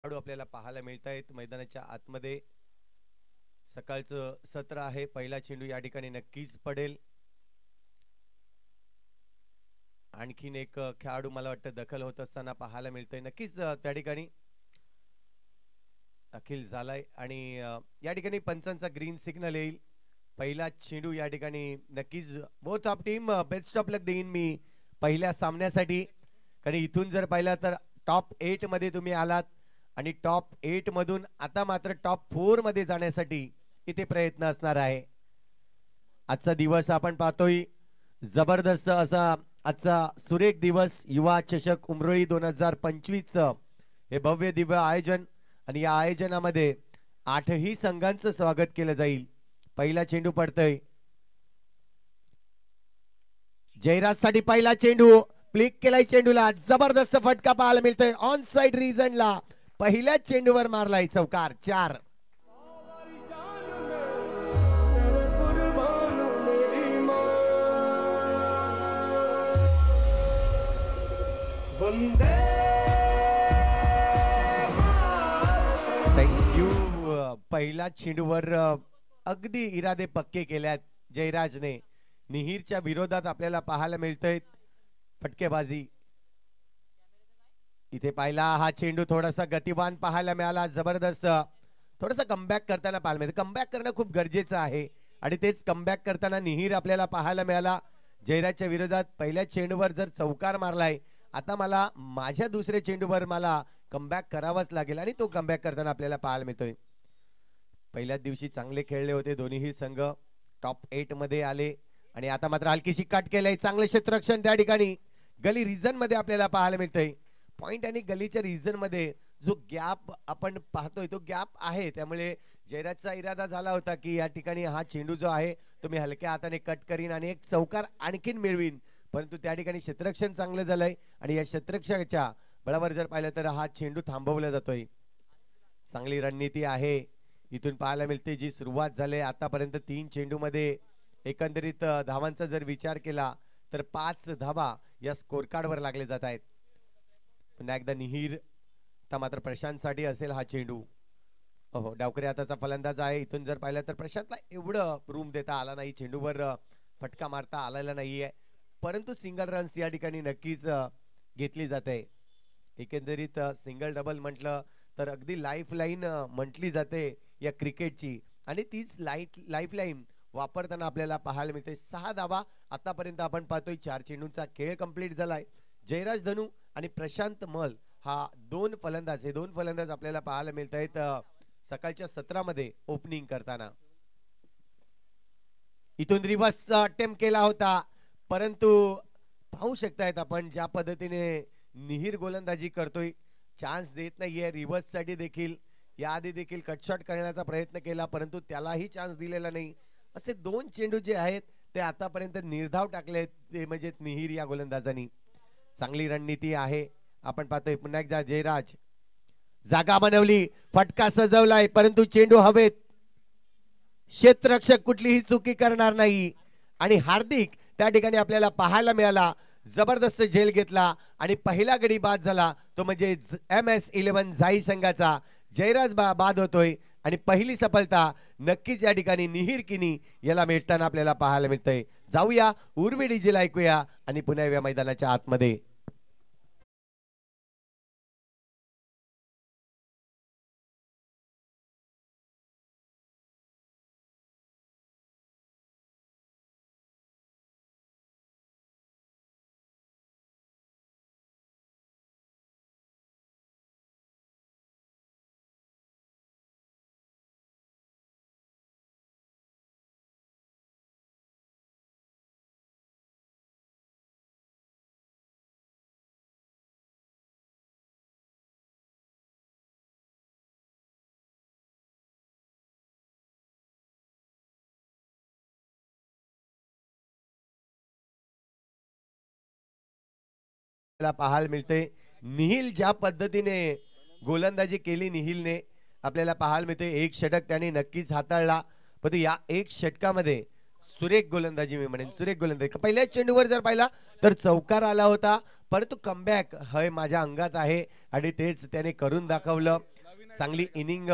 खेळाडू आपल्याला पाहायला मिळत आहेत मैदानाच्या आतमध्ये. सकाळचं सत्र आहे. पहिला चेंडू या ठिकाणी नक्कीच पडेल. आणखीन एक खेळाडू मला वाटतं दखल होत असताना पाहायला मिळतंय. नक्कीच त्या ठिकाणी दाखल झालाय आणि या ठिकाणी पंचांचा ग्रीन सिग्नल येईल. पहिला चेंडू या ठिकाणी नक्कीच both of team best of luck देईन मी पहिल्या सामन्यासाठी. कारण इथून जर पाहिलं तर टॉप 8 मध्ये तुम्ही आलात आणि टॉप 8 मधून आता मात्र टॉप 4 मध्ये जाण्यासाठी इथे प्रयत्न असणार आहे. आजचा दिवस आपण पाहतोय जबरदस्त असा आजचा सुरेख दिवस. युवा चषक उमरोळी 2025 हे भव्य दिव्य आयोजन आणि या आयोजनामध्ये 8ही संघांचं स्वागत केलं जाईल. पहिला चेंडू पडतोय जयराज साठी. पहिला चेंडू क्लिक केलाय. चेंडूला जबरदस्त फटका पाहायला मिळतोय ऑन साइड रीजनला. पहिल्या चेंडूवर मारलाय चौकार. 4 थँक्यू. पहिला चेंडूवर अगदी इरादे पक्के केल्यात जयराजने. निहीरच्या विरोधात आपल्याला पाहायला मिळतंय फटकेबाजी. इथे पाहिला हा चेंडू थोडासा गतिवान पाहायला मिळाला. जबरदस्त थोडासा कमबॅक करताना पाहायला मिळतं. कमबॅक करणं खूप गरजेचं आहे आणि तेच कमबॅक करताना निहीर आपल्याला पाहायला मिळाला. जयराजच्या विरोधात पहिल्या चेंडूवर जर चौकार मारलाय, आता मला माझ्या दुसऱ्या चेंडूवर मला कमबॅक करावाच लागेल आणि तो कमबॅक करताना आपल्याला पाहायला मिळतोय. पहिल्याच दिवशी चांगले खेळले होते दोन्हीही संघ. टॉप 8 मध्ये आले आणि आता मात्र हलकीशी कट केलंय. चांगलं क्षेत्ररक्षण त्या ठिकाणी गली रिजन मध्ये आपल्याला पाहायला मिळतंय. पॉइंट आणि गलीच्या रिजन मध्ये जो गॅप आपण पाहतोय तो गॅप आहे. त्यामुळे जयराजचा इरादा झाला होता की या ठिकाणी हा चेंडू जो आहे तो मी हलक्या हाताने कट करीन आणि एक चौकार आणखीन मिळवीन. परंतु त्या ठिकाणी क्षेत्ररक्षण चांगलं झालंय आणि या क्षेत्ररक्षणाच्या बळावर जर पाहिलं तर हा चेंडू थांबवला जातोय. चांगली रणनीती आहे इथून पाहायला मिळते. जी सुरुवात झाली आतापर्यंत 3 चेंडू मध्ये एकंदरीत धावांचा जर विचार केला तर 5 धावा या स्कोर कार्ड वर लागले जात आहेत. पुन्हा एकदा निहीर. आता मात्र प्रशांत साठी असेल हा चेंडू. हो, डावकरी आताचा फलंदाज आहे. इथून जर पाहिलं तर प्रशांतला एवढं रूम देता आला नाही. चेंडूवर फटका मारता आलेला नाहीये. परंतु सिंगल रन्स या ठिकाणी नक्कीच घेतली जाते. एकंदरीत सिंगल डबल म्हटलं तर अगदी लाईफ लाईन म्हटली जाते या क्रिकेटची आणि तीच लाईफ लाईन वापरताना आपल्याला पाहायला मिळते. 6 धावा आतापर्यंत आपण पाहतोय. 4 चेंडूंचा खेळ कंप्लीट झालाय. जयराज धनू आणि प्रशांत मल हा 2 फलंदाज हे 2 फलंदाज आपल्याला पाहायला मिळत आहेत सकाळच्या सत्रामध्ये ओपनिंग करताना. इथून रिव्हर्स अटेम्प्ट केला होता परंतु पाहू शकतायत आपण ज्या पद्धतीने निहीर गोलंदाजी करतोय. चान्स देत नाहीये. रिव्हर्स साठी देखील याआधी देखील कटशॉट करण्याचा प्रयत्न केला परंतु त्यालाही चान्स दिलेला नाही. असे 2 चेंडू जे आहेत ते आतापर्यंत निर्धाव टाकले ते म्हणजे निहीर या गोलंदाजांनी. चांगली रणनीती आहे. आपण पाहतोय पुन्हा एकदा जयराज जागा बनवली. फटका सजवलाय परंतु चेंडू हवेत. क्षेत्ररक्षक कुठलीही चुकी करणार नाही आणि हार्दिक त्या ठिकाणी आपल्याला पाहायला मिळाला. जबरदस्त झेल घेतला आणि पहिला गडी बाद झाला तो म्हणजे MS11 जाई संघाचा. जयराज बाद होतोय आणि पहिली सफलता नक्कीच या ठिकाणी निहीर किनी याला मिळताना आपल्याला पाहायला मिळतंय. जाऊया उर्वी डीजेला ऐकूया आणि पुन्हा या मैदानाच्या आतमध्ये. पाहायला मिळते निहिल ज्या पद्धतीने गोलंदाजी केली निहिलने आपल्याला पाहायला मिळते. एक षटक त्याने नक्कीच हाताळला पण या एक षटकामध्ये सुरेख गोलंदाजी मी म्हणेन. सुरेख गोलंदाजी पहिल्या चेंडूवर जर पाहिला तर चौकार आला होता परंतु कमबॅक हे माझ्या अंगात आहे आणि तेच त्याने करून दाखवलं. चांगली इनिंग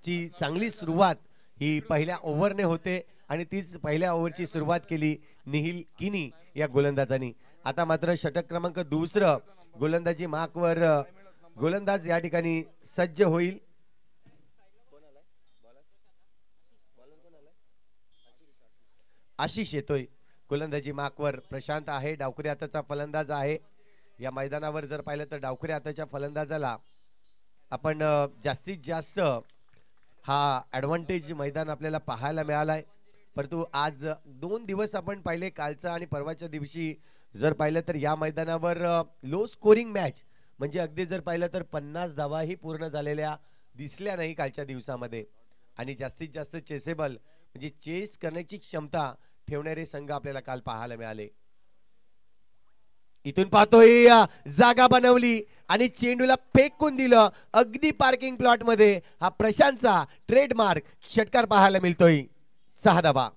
ची चांगली सुरुवात ही पहिल्या ओव्हरने होते आणि तीच पहिल्या ओव्हरची सुरुवात केली निहिल किनी या गोलंदाजांनी. आता मात्र षटक क्रमांक दुसरं गोलंदाजी मार्कवर गोलंदाज या ठिकाणी सज्ज होईल. आशिष येतोय गोलंदाजी मार्कवर. प्रशांत आहे डावखुरी हाताचा फलंदाज आहे. या मैदानावर जर पाहिलं तर डावखुरी हाताच्या फलंदाजाला आपण जास्तीत जास्त हा ॲडव्हान्टेज मैदान आपल्याला पाहायला मिळालाय. परंतु आज 2 दिवस आपण पाहिले, कालचा आणि परवाच्या दिवशी जर पाहिलं तर या मैदानावर लो स्कोरिंग मॅच म्हणजे अगदी जर पाहिलं तर 50 धावाही पूर्ण झालेल्या दिसल्या नाही कालच्या दिवसामध्ये. आणि जास्तीत जास्त चेसेबल म्हणजे चेस करण्याची क्षमता ठेवणारे संघ आपल्याला काल पाहायला मिळाले. इथून पाहतोय जागा बनवली आणि चेंडूला फेकून दिलं अगदी पार्किंग प्लॉट मध्ये. हा प्रशांतचा ट्रेडमार्क षटकार पाहायला मिळतोय. 6 धावा.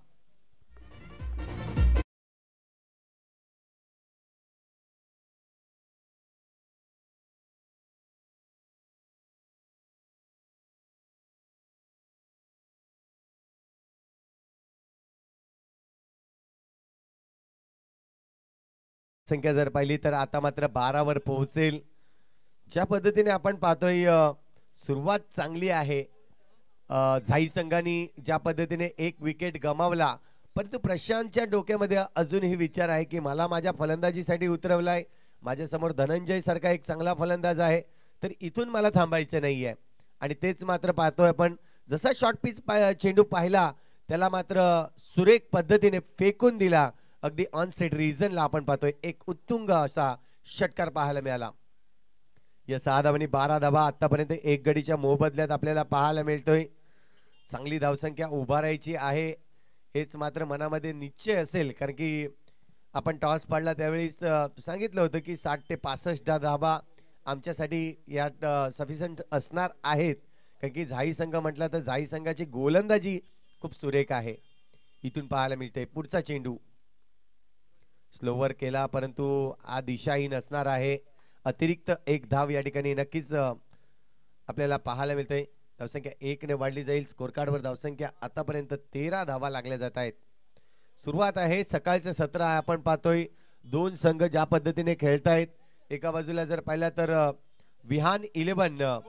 संख्या जर पाहिली तर आता मात्र 12 वर पोहोचेल. ज्या पद्धतीने आपण पाहतोय सुरुवात चांगली आहे. झाई संघाने ज्या पद्धतीने एक विकेट गमावला, परंतु प्रशांतच्या डोक्यामध्ये अजूनही विचार आहे की मला माझ्या फलंदाजीसाठी उतरवलाय. माझ्या समोर धनंजय सारखा एक चांगला फलंदाज आहे, तर इथून मला थांबायचं नाहीये. आणि तेच मात्र पाहतोय आपण. जसा शॉर्ट पिच चेंडू पाहिला त्याला मात्र सुरेख पद्धतीने फेकून दिला. अगदी ऑन सेट रिजनला आपण पाहतोय एक उत्तुंग असा षटकार पाहायला मिळाला. या 6 धावांनी 12 धावा आतापर्यंत एक गडीच्या मोबदल्यात आपल्याला पाहायला मिळतोय. चांगली धावसंख्या उभारायची आहे हेच मात्र मनामध्ये निश्चय असेल, कारण की आपण टॉस पाडला त्यावेळेस सांगितलं होतं की 60 ते 65 धावा आमच्यासाठी यात सफिशियंट असणार आहेत. कारण की झाई संघ म्हटलं तर झाई संघाची गोलंदाजी खूप सुरेख आहे. इथून पाहायला मिळते पुढचा चेंडू स्लोवर केला, परंतु हा दिशाहीन असणार आहे. अतिरिक्त एक धाव या ठिकाणी नक्कीच आपल्याला पाहायला मिळते. धावसंख्या 1 ने वाढली जाईल. स्कोर कार्डवर धावसंख्या आतापर्यंत 13 धावा लागल्या जात आहेत. सुरुवात आहे सकाळचं सत्र आहे. आपण पाहतोय 2 संघ ज्या पद्धतीने खेळतायत. एका बाजूला जर पाहिला तर विहान 11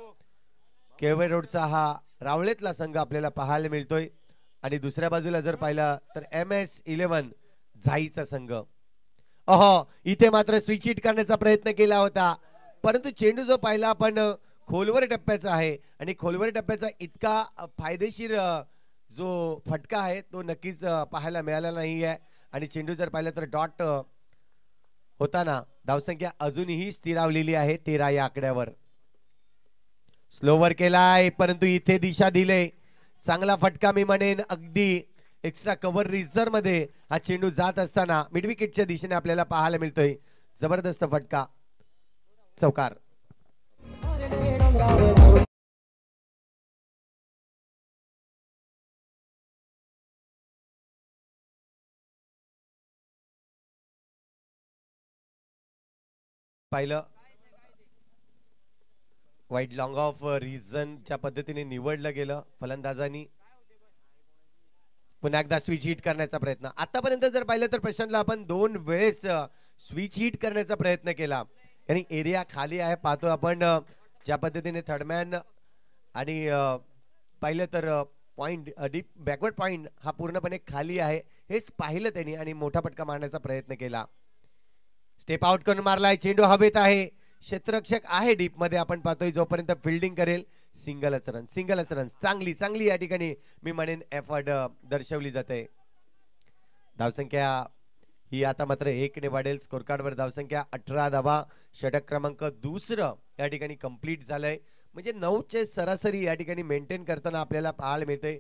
केळवे रोडचा हा रावळेतला संघ आपल्याला पाहायला मिळतोय आणि दुसऱ्या बाजूला जर पाहिला तर MS 11 झाईचा संघ. इथे मात्र स्विच हिट करण्याचा प्रयत्न केला होता, परंतु चेंडू जो पाहिला आपण खोलवर टप्प्याचा आहे आणि खोलवर टप्प्याचा इतका फायदेशीर जो फटका आहे तो नक्कीच पाहायला मिळाला नाही आहे. आणि चेंडू जर पाहिलं तर डॉट होताना धावसंख्या अजूनही स्थिरावलेली आहे 13 या आकड्यावर. स्लोवर केलाय, परंतु इथे दिशा दिले. चांगला फटका मी म्हणेन. अगदी एक्स्ट्रा कव्हर रिझर्व मध्ये हा चेंडू जात असताना मिड विकेटच्या दिशेने आपल्याला पाहायला मिळतोय. जबरदस्त फटका, चौकार. पाहिलं वाईड लॉंग ऑफ रिझन ज्या पद्धतीने निवडलं गेलं फलंदाजांनी. पुन्हा एकदा स्विच हिट करण्याचा प्रयत्न. आतापर्यंत जर पाहिलं तर प्रशांतला आपण 2 वेळेस स्विच हिट करण्याचा प्रयत्न केला आणि एरिया खाली आहे. पाहतो आपण ज्या पद्धतीने थर्डमॅन आणि पाहिलं तर पॉइंट डीप बॅकवर्ड पॉइंट हा पूर्णपणे खाली आहे हेच पाहिलं त्यांनी आणि मोठा फटका मारण्याचा प्रयत्न केला. स्टेप आउट करून मारलाय. चेंडू हवेत आहे. क्षेत्ररक्षक आहे डीप मध्ये. आपण पाहतोय जोपर्यंत फिल्डिंग करेल सिंगलच रन, सिंगलच रन. चांगली चांगली या ठिकाणी मी म्हणेन एफर्ट दर्शवली जाते. धावसंख्या ही आता मात्र 1 ने वाढेल. स्कोर कार्डवर धावसंख्या 18 धावा. षटक क्रमांक दुसरं या ठिकाणी कंप्लीट झालंय. म्हणजे 9चे सरासरी या ठिकाणी मेंटेन करताना आपल्याला पाहायला मिळते.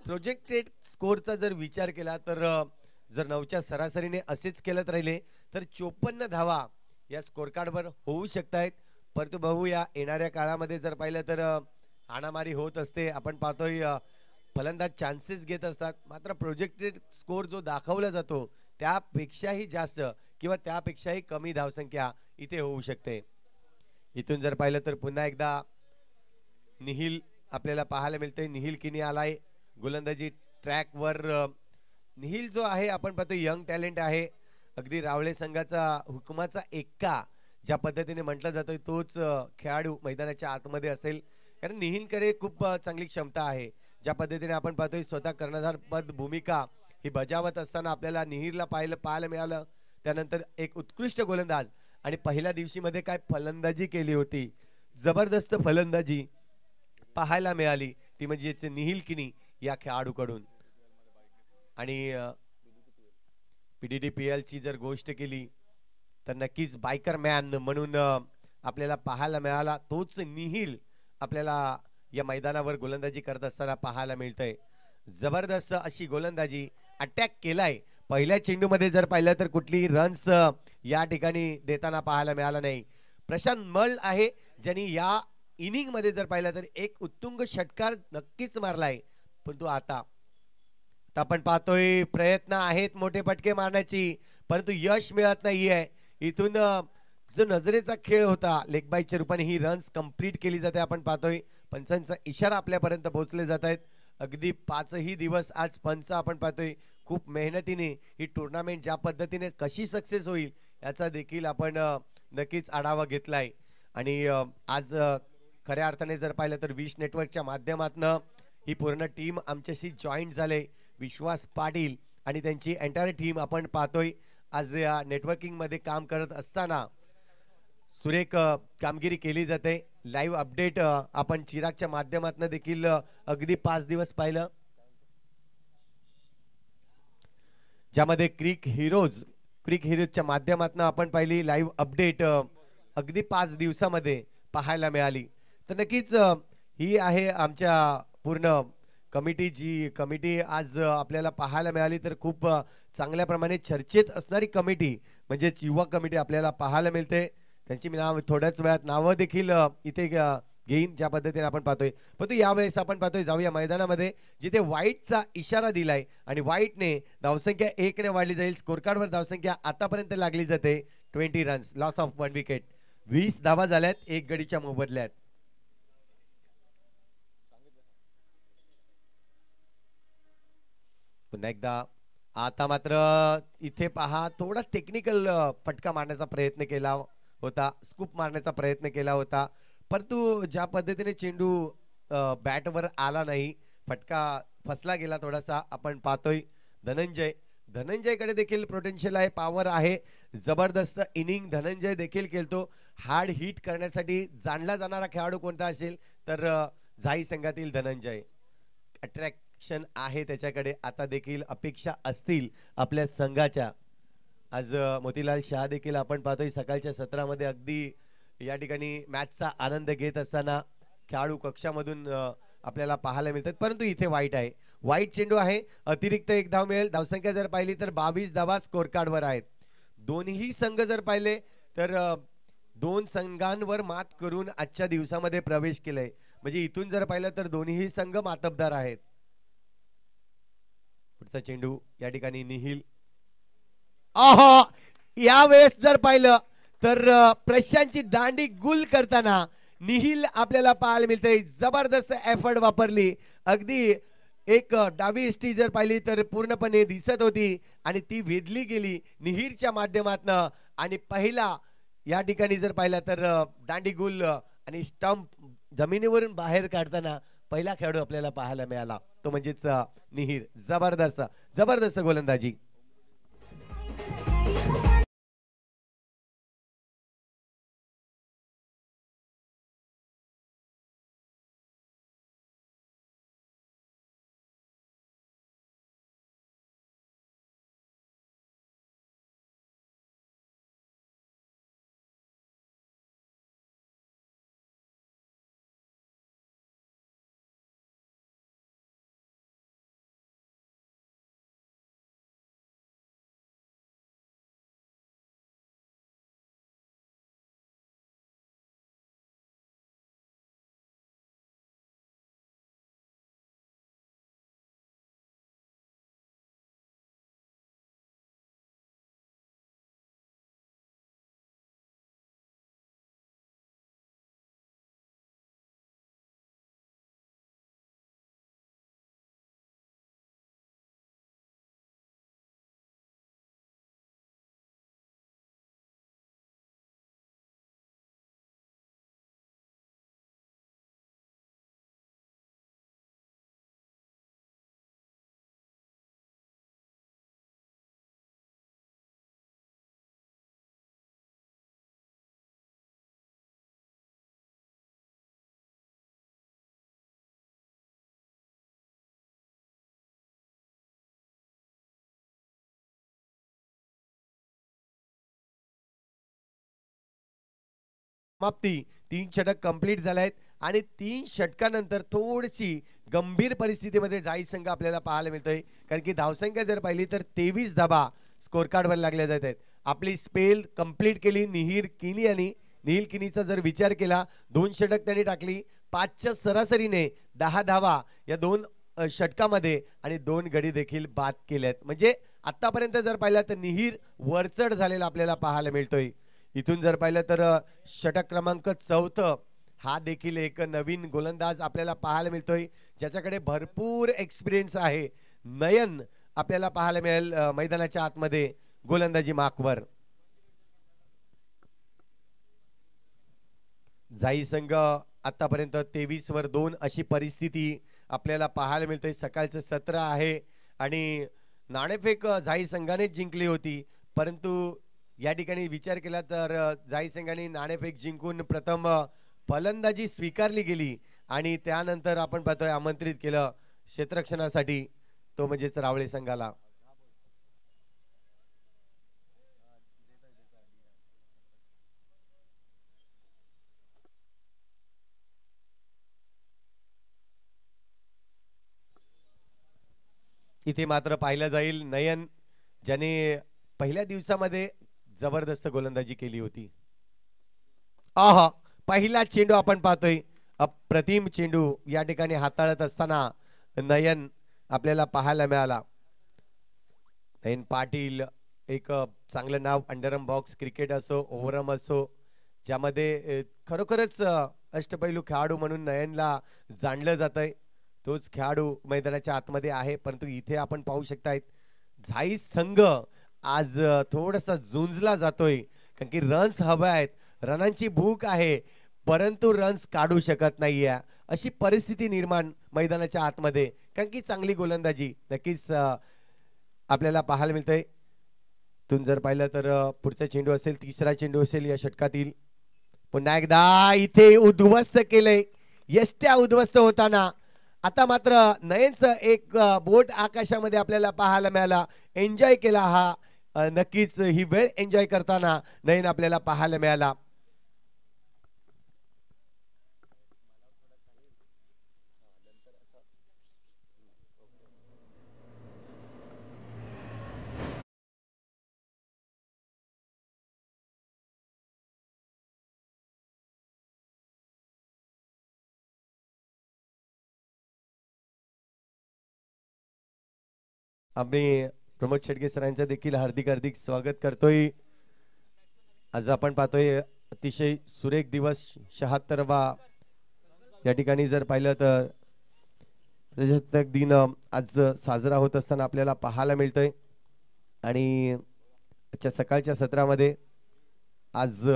प्रोजेक्टेड स्कोरचा जर विचार केला तर जर 9च्या सरासरीने असेच केलत राहिले तर 54 धावा या स्कोर कार्डवर होऊ शकतायत. परंतु भाऊ या येणाऱ्या काळामध्ये जर पाहिलं तर हाणामारी होत असते. आपण पाहतोय फलंदाज चान्सेस घेत असतात, मात्र प्रोजेक्टेड स्कोर जो दाखवला जातो त्यापेक्षाही जास्त किंवा त्यापेक्षाही कमी धावसंख्या इथे होऊ शकते. इथून जर पाहिलं तर पुन्हा एकदा निहिल आपल्याला पाहायला मिळते. निहिल किनी आलाय गोलंदाजी ट्रॅकवर. निहिल जो आहे आपण पाहतो यंग टॅलेंट आहे. अगदी रावळे संघाचा हुकमाचा एक्का ज्या पद्धतीने म्हटलं जातं तोच खेळाडू मैदानाच्या आतमध्ये असेल. कारण निहिलकडे खूप चांगली क्षमता आहे. ज्या पद्धतीने आपण पाहतोय स्वतः कर्णधार पद भूमिका ही बजावत असताना आपल्याला निहिरला पाहायला मिळालं. त्यानंतर एक उत्कृष्ट गोलंदाज आणि पहिल्या दिवशी मध्ये काय फलंदाजी केली होती, जबरदस्त फलंदाजी पाहायला मिळाली ती म्हणजे निहिल किनी या खेळाडूकडून. आणि PDDPL ची जर गोष्ट केली तर नक्कीच बायकर मॅन म्हणून आपल्याला पाहायला मिळाला तोच निहिल आपल्याला या मैदानावर गोलंदाजी करत असताना पाहायला मिळतंय. जबरदस्त अशी गोलंदाजी अटॅक केलाय. पहिल्या चेंडूमध्ये जर पाहिलं तर कुठलीही रन्स या ठिकाणी देताना पाहायला मिळाला नाही. प्रशांत मल आहे ज्यांनी या इनिंग मध्ये जर पाहिलं तर एक उत्तुंग षटकार नक्कीच मारलाय. परंतु आता आपण पाहतोय प्रयत्न आहेत मोठे फटके मारण्याची परंतु यश मिळत नाहीये. इथून जो नजरेचा खेळ होता लेग बायच्या रूपाने ही रन्स कंप्लीट केली जाते. आपण पाहतोय पंचांचा इशारा आपल्यापर्यंत पोहोचले जात आहेत. अगदी 5ही दिवस आज पंच आपण पाहतोय खूप मेहनतीने ही टुर्नामेंट ज्या पद्धतीने कशी सक्सेस होईल याचा देखील आपण नक्कीच आढावा घेतलाय. आणि आज खऱ्या अर्थाने जर पाहिलं तर विश नेटवर्कच्या माध्यमातून ही पूर्ण टीम आमच्याशी जॉईंट झाले. विश्वास पाटील आणि त्यांची एंटायर टीम आपण पाहतोय आज या नेटवर्किंग मध्ये काम करत असताना सुरेख कामगिरी केली जाते. लाईव्ह अपडेट आपण चिरागच्या माध्यमातून देखील अगदी 5 दिवस पाहिलं ज्यामध्ये क्रिक हिरोजच्या माध्यमातून आपण पाहिली लाईव्ह अपडेट अगदी 5 दिवसामध्ये पाहायला मिळाली. तर नक्कीच ही आहे आमच्या पूर्ण कमिटी जी कमिटी आज आपल्याला पाहायला मिळाली तर खूप चांगल्या प्रमाणे चर्चेत असणारी कमिटी म्हणजेच युवा कमिटी आपल्याला पाहायला मिळते. त्यांची मी नाव थोड्याच वेळात नावं देखील इथे घेईन ज्या पद्धतीने आपण पाहतोय. परंतु यावेळेस आपण पाहतोय जाऊया मैदानामध्ये जिथे व्हाईटचा इशारा दिलाय आणि व्हाईटने धावसंख्या 1 ने वाढली जाईल. स्कोर कार्डवर धावसंख्या आतापर्यंत लागली जाते 20 रन्स, लॉस ऑफ 1 विकेट. 20 धावा झाल्यात 1 गडीच्या मोबदल्यात. पुन्हा एकदा आता मात्र इथे पहा थोडा टेक्निकल फटका मारण्याचा प्रयत्न केला होता, स्कूप मारण्याचा प्रयत्न केला होता परंतु ज्या पद्धतीने चेंडू बॅटवर आला नाही, फटका फसला गेला थोडासा. आपण पाहतोय धनंजयकडे देखील पोटेन्शियल आहे, पॉवर आहे. जबरदस्त इनिंग धनंजय देखील खेळतो. हार्ड हिट करण्यासाठी जाणला जाणारा खेळाडू कोणता असेल तर झाई संघातील धनंजय. अट्रॅक्शन आहे त्याच्याकडे. आता देखील अपेक्षा असतील आपल्या संघाच्या. आज मोतीलाल शाह देखील आपण पाहतोय सकाळच्या सत्रामध्ये अगदी या ठिकाणी मॅचचा आनंद घेत असताना खेळाडू कक्षामधून आपल्याला पाहायला मिळतात. परंतु इथे वाईट आहे, वाईट चेंडू आहे. अतिरिक्त 1 धाव मिळेल. धावसंख्या जर पाहिली तर 22 धावा स्कोर कार्डवर आहेत. दोन्ही संघ जर पाहिले तर 2 संघांवर मात करून आजच्या दिवसामध्ये प्रवेश केलाय. म्हणजे इथून जर पाहिलं तर दोन्ही संघ मातबदार आहेत. पुढचा चेंडू या ठिकाणी निहिल. आहा, यावेळेस जर पाहिलं तर प्रशांतची दांडी गुल करताना निहिल आपल्याला पाहायला मिळते. जबरदस्त एफर्ट वापरली. अगदी एक डावी इष्टी जर पाहिली तर पूर्णपणे दिसत होती आणि ती वेधली गेली निहिरच्या माध्यमातून. आणि पहिला या ठिकाणी जर पाहिला तर दांडी गुल आणि स्टंप जमिनीवरून बाहेर काढताना पहिला खेळाडू आपल्याला पाहायला मिळाला तो म्हणजेच निहिर. जबरदस्त गोलंदाजी. समाप्ती 3 षटक कंप्लीट झाले आहेत आणि 3 षटकानंतर थोडीशी गंभीर परिस्थितीमध्ये जाई संघ आपल्याला पाहायला मिळतोय कारण की धावसंख्या जर पाहिली तर 23 धाबा स्कोर कार्डवर लागल्या जात आहेत. आपली स्पेल कंप्लीट केली निहिर किनी यांनी. निहिल किनीचा जर विचार केला 2 षटक त्यांनी टाकली 5च्या सरासरीने 10 धावा या 2 षटकामध्ये आणि 2 गडी देखील बाद केल्यात. म्हणजे आतापर्यंत जर पाहिलं तर निहिर वरचढ झालेला आपल्याला पाहायला मिळतोय. इथून जर पाहिलं तर षटक क्रमांक 4 हा देखील एक नवीन गोलंदाज आपल्याला पाहायला मिळतोय ज्याच्याकडे भरपूर एक्सपिरियन्स आहे. नयन आपल्याला पाहायला मिळेल मैदानाच्या आतमध्ये गोलंदाजी मार्कवर. जाई संघ आतापर्यंत 23 वर 2 अशी परिस्थिती आपल्याला पाहायला मिळते. सकाळचं सत्र आहे आणि नाणेफेक जाई संघाने जिंकली होती परंतु या ठिकाणी विचार केला तर जाई संघाने नाणेफेक जिंकून प्रथम फलंदाजी स्वीकारली गेली आणि त्यानंतर आपण पाहतोय आमंत्रित केलं क्षेत्ररक्षणासाठी तो म्हणजेच रावळे संघाला. इथे मात्र पाहिलं जाईल नयन ज्याने पहिल्या दिवसामध्ये जबरदस्त गोलंदाजी केली होती. आहा पहिला चेंडू आपण पाहतोय अप्रतिम चेंडू या ठिकाणी हाताळत असताना नयन आपल्याला पाहायला मिळाला. नयन पाटील एक चांगलं नाव अंडरम बॉक्स क्रिकेट असो ओव्हरम असो ज्यामध्ये खरोखरच अष्टपैलू खेळाडू म्हणून नयनला जाणलं जातंय. तोच खेळाडू मैदानाच्या आतमध्ये आहे परंतु इथे आपण पाहू शकतायत झाई संघ आज थोडासा झुंजला जातोय कारण की रन्स हवे आहेत. रनांची भूक आहे परंतु रन्स काढू शकत नाहीये अशी परिस्थिती निर्माण मैदानाच्या आतमध्ये कारण की चांगली गोलंदाजी नक्कीच आपल्याला पाहायला मिळतंय. तुम जर पाहिलं तर पुढचा चेंडू असेल तिसरा चेंडू असेल या षटकातील. पुन्हा एकदा इथे उद्ध्वस्त केलंय यष्ट्या उद्ध्वस्त होताना. आता मात्र नयनचं एक बोट आकाशामध्ये आपल्याला पाहायला मिळाला. एन्जॉय केला हा नक्कीच ही वेळ एन्जॉय करताना नयन आपल्याला पाहायला मिळाला. आम्ही प्रमोद शेडगे सरांचं देखील हार्दिक हार्दिक स्वागत करतोय. आज आपण पाहतोय अतिशय सुरेख दिवस 76वा या ठिकाणी जर पाहिलं तर प्रजासत्ताक दिन आज साजरा होत असताना आपल्याला पाहायला मिळतंय आणि आजच्या सकाळच्या सत्रामध्ये आज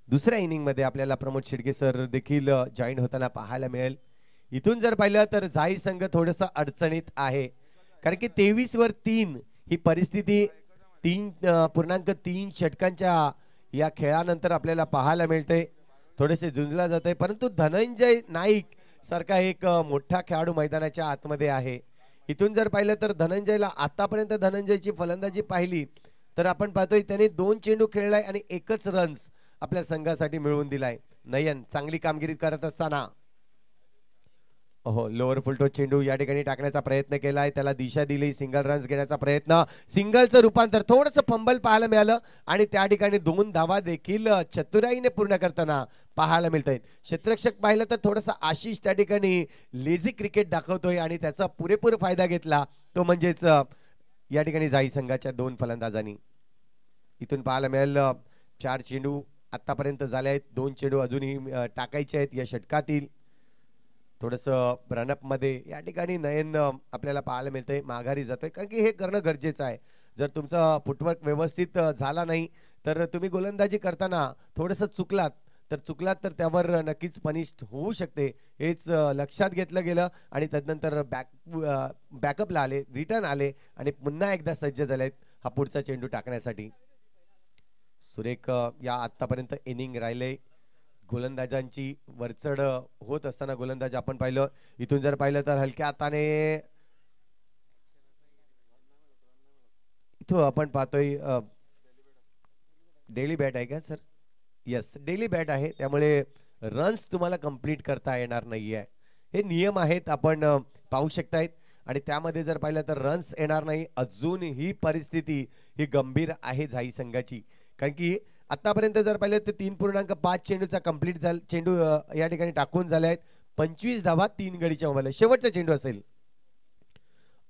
दुसऱ्या इनिंग मध्ये आपल्याला प्रमोद शेडगे सर देखील जॉईन होताना पाहायला मिळेल. इथून जर पाहिलं तर जाई संघ थोडंसं अडचणीत आहे कारण की 23 वर 3 ही परिस्थिती 3.3 षटकांच्या या खेळानंतर आपल्याला पाहायला मिळते. थोडेसे झुंजला जात आहे परंतु धनंजय नाईक सारखा एक मोठा खेळाडू मैदानाच्या आतमध्ये आहे. इथून जर पाहिलं तर धनंजयला आतापर्यंत धनंजयची फलंदाजी पाहिली तर आपण पाहतोय त्याने 2 चेंडू खेळलाय आणि एकच रन्स आपल्या संघासाठी मिळवून दिलाय. नयन चांगली कामगिरी करत असताना हो लोअर फुलटो चेंडू या ठिकाणी टाकण्याचा प्रयत्न केलाय त्याला दिशा दिली सिंगल रन्स घेण्याचा प्रयत्न सिंगलचं रूपांतर थोडंसं फंबल पाहायला मिळालं आणि त्या ठिकाणी 2 धावा देखील चतुराईने पूर्ण करताना पाहायला मिळतायत. क्षेत्ररक्षक पाहिलं तर थोडंसं आशिष त्या ठिकाणी लेझी क्रिकेट दाखवतोय आणि त्याचा पुरेपूर फायदा घेतला तो म्हणजेच या ठिकाणी जाई संघाच्या 2 फलंदाजांनी. इथून पाहायला मिळेल 4 चेंडू आतापर्यंत झाले आहेत 2 चेंडू अजूनही टाकायचे आहेत या षटकातील. थोडंसं रनअप मध्ये या ठिकाणी नयन आपल्याला पाहायला मिळतंय माघारी जातोय कारण की हे करणं गरजेचं आहे. जर तुमचा फुटवर्क व्यवस्थित झाला नाही तर तुम्ही गोलंदाजी करताना थोडंसं चुकलात तर त्यावर नक्कीच पनिष्ड होऊ शकते हेच लक्षात घेतलं गेलं आणि त्यानंतर बॅकअपला आले रिटर्न आले आणि पुन्हा एकदा सज्ज झालेत हा पुढचा चेंडू टाकण्यासाठी. सुरेख या आतापर्यंत इनिंग राहिले गोलंदाजांची वरचढ होत असताना गोलंदाज आपण पाहिलं. इथून जर पाहिलं तर हलक्या हाताने इथं आपण पाहतोय डेली बॅट आहे का सर यस, डेली बॅट आहे, त्यामुळे रन्स तुम्हाला कंप्लीट करता येणार नाहीये. हे नियम आहेत, आपण पाहू शकतायत. आणि त्यामध्ये जर पाहिलं तर रन्स येणार नाही. अजून ही परिस्थिती ही गंभीर आहे झाई संघाची, कारण की आतापर्यंत जर पाहिलं तर 3.5 चेंडूचा कंप्लीट झाला, चेंडू या ठिकाणी टाकून झाले आहेत. 25 धावा 3 गडीच्या मोबाईल. शेवटचा चेंडू असेल.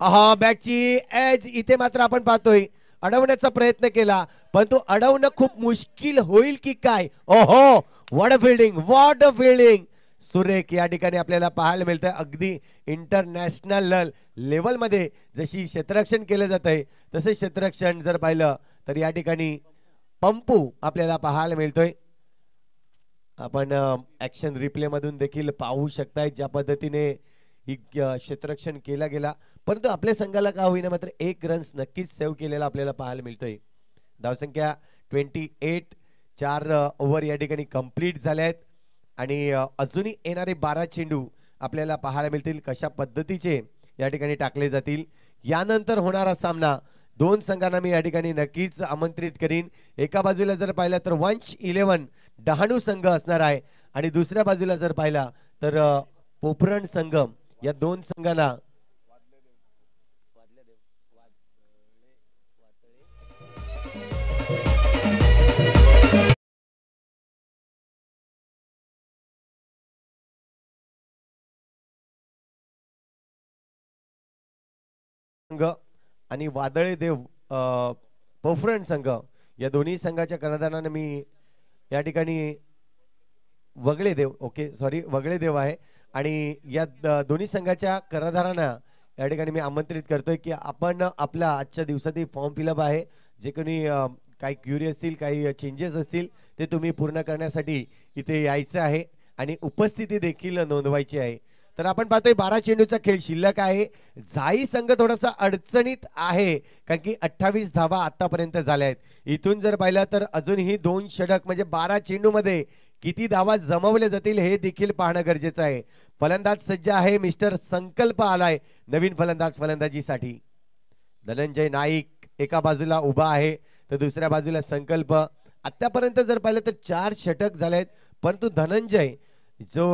हा बॅटची एज इथे मात्र आपण पाहतोय अडवण्याचा प्रयत्न केला, पण तो अडवणं खूप मुश्किल होईल की काय. ओहो, what a fielding, what a fielding. सुरेख या ठिकाणी आपल्याला पाहायला मिळतंय. अगदी इंटरनॅशनल लेवल मध्ये जशी क्षेत्ररक्षण केलं जात आहे तसे क्षेत्ररक्षण जर पाहिलं तर या ठिकाणी पंपू आपल्याला पाहायला मिळतोय. आपण ऍक्शन रिप्ले मधून देखील पाहू शकताय ज्या पद्धतीने ही क्षेत्ररक्षण केला गेला, परंतु आपल्या संघाला का होईना मात्र एक रन्स नक्कीच सेव्ह केलेला आपल्याला पाहायला मिळतोय. धावसंख्या 28. 4 ओव्हर या ठिकाणी कंप्लीट झाल्या आहेत आणि अजूनही येणारे 12 चेंडू आपल्याला पाहायला मिळतील कशा पद्धतीचे या ठिकाणी टाकले जातील. यानंतर होणारा सामना दोन संघांना मी या ठिकाणी नक्कीच आमंत्रित करीन. एका बाजूला जर पाहिलं तर वंश 11 डहाणू संघ असणार आहे आणि दुसऱ्या बाजूला जर पाहिला तर पोफरण संघ. या दोन संघांना संघ आणि वादळे देव पोफरण संघ या दोन्ही संघाच्या कर्णधारांना मी या ठिकाणी वगळे देव, ओके सॉरी वगळे देव आहे, आणि या दोन्ही संघाच्या कर्णधारांना या ठिकाणी मी आमंत्रित करतोय की आपण आपला आजच्या दिवसातील फॉर्म फिलअप आहे, जे कोणी काही क्युरी असतील, काही चेंजेस असतील ते तुम्ही पूर्ण करण्यासाठी इथे यायचं आहे आणि उपस्थिती देखील नोंदवायची आहे. तर आपण पाहतोय 12 चेंडूचा खेळ शिल्लक आहे. झाई संघ थोडासा अडचणीत आहे कारण की 28 धावा आतापर्यंत झाल्या आहेत. इथून जर पाहिलं तर अजूनही 2 षटक म्हणजे 12 चेंडू मध्ये किती धावा जमवल्या जातील हे देखील पाहणं गरजेचं आहे. फलंदाज सज्ज आहे, मिस्टर संकल्प आलाय नवीन फलंदाज फलंदाजीसाठी. धनंजय नाईक एका बाजूला उभा आहे तर दुसऱ्या बाजूला संकल्प. आतापर्यंत जर पाहिलं तर 4 षटक झालेत, परंतु धनंजय जो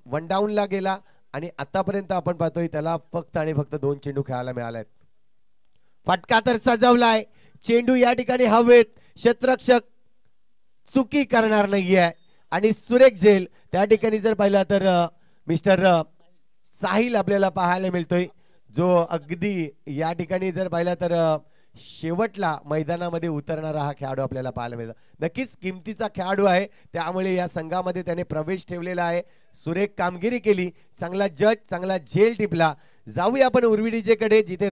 वन डाऊनला गेला आणि आतापर्यंत आपण पाहतोय त्याला फक्त आणि फक्त 2 चेंडू खेळायला मिळालेत. फटका तर सजवलाय, चेंडू या ठिकाणी हवेत, क्षेत्ररक्षक चुकी करणार नाहीये आणि सुरेख झेल त्या ठिकाणी जर पाहिलं तर मिस्टर साहिल आपल्याला पाहायला मिळतोय, जो अगदी या ठिकाणी जर पाहिलं तर शेवटला मैदानामध्ये उतरणारा हा खेळाडू आपल्याला पाहायला मिळतो. नक्कीच किमतीचा खेळाडू आहे, त्यामुळे या संघामध्ये त्याने प्रवेश ठेवलेला आहे. सुरेख कामगिरी केली, चांगला जज, चांगला झेल टिपला. जाऊया आपण उर्वी डीजे कडे, जिथे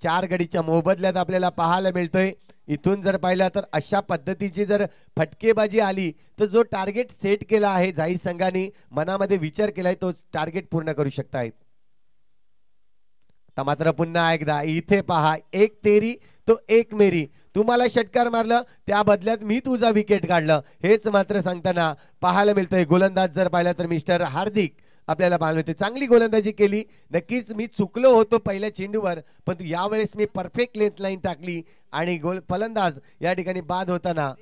चार गडीच्या मोबदल्यात आपल्याला पाहायला मिळतोय. इथून जर पाहिलं तर अशा पद्धतीची जर फटकेबाजी आली तर जो टार्गेट सेट केला आहे झाई संघाने मनामध्ये विचार केलाय तो टार्गेट पूर्ण करू शकतायत. मात्र पुन्हा एकदा इथे पहा, एक तेरी तो एक मेरी. तुम्हाला षटकार मारलं त्या बदल्यात मी तुझा विकेट काढलं, हेच मात्र सांगताना पाहायला मिळतंय. गोलंदाज जर पाहिला तर मिस्टर हार्दिक आपल्याला पाहायला मिळते. चांगली गोलंदाजी केली. नक्कीच मी चुकलो होतो पहिल्या चेंडूवर, पण यावेळेस मी परफेक्ट लेंथ लाईन टाकली आणि फलंदाज या ठिकाणी बाद होताना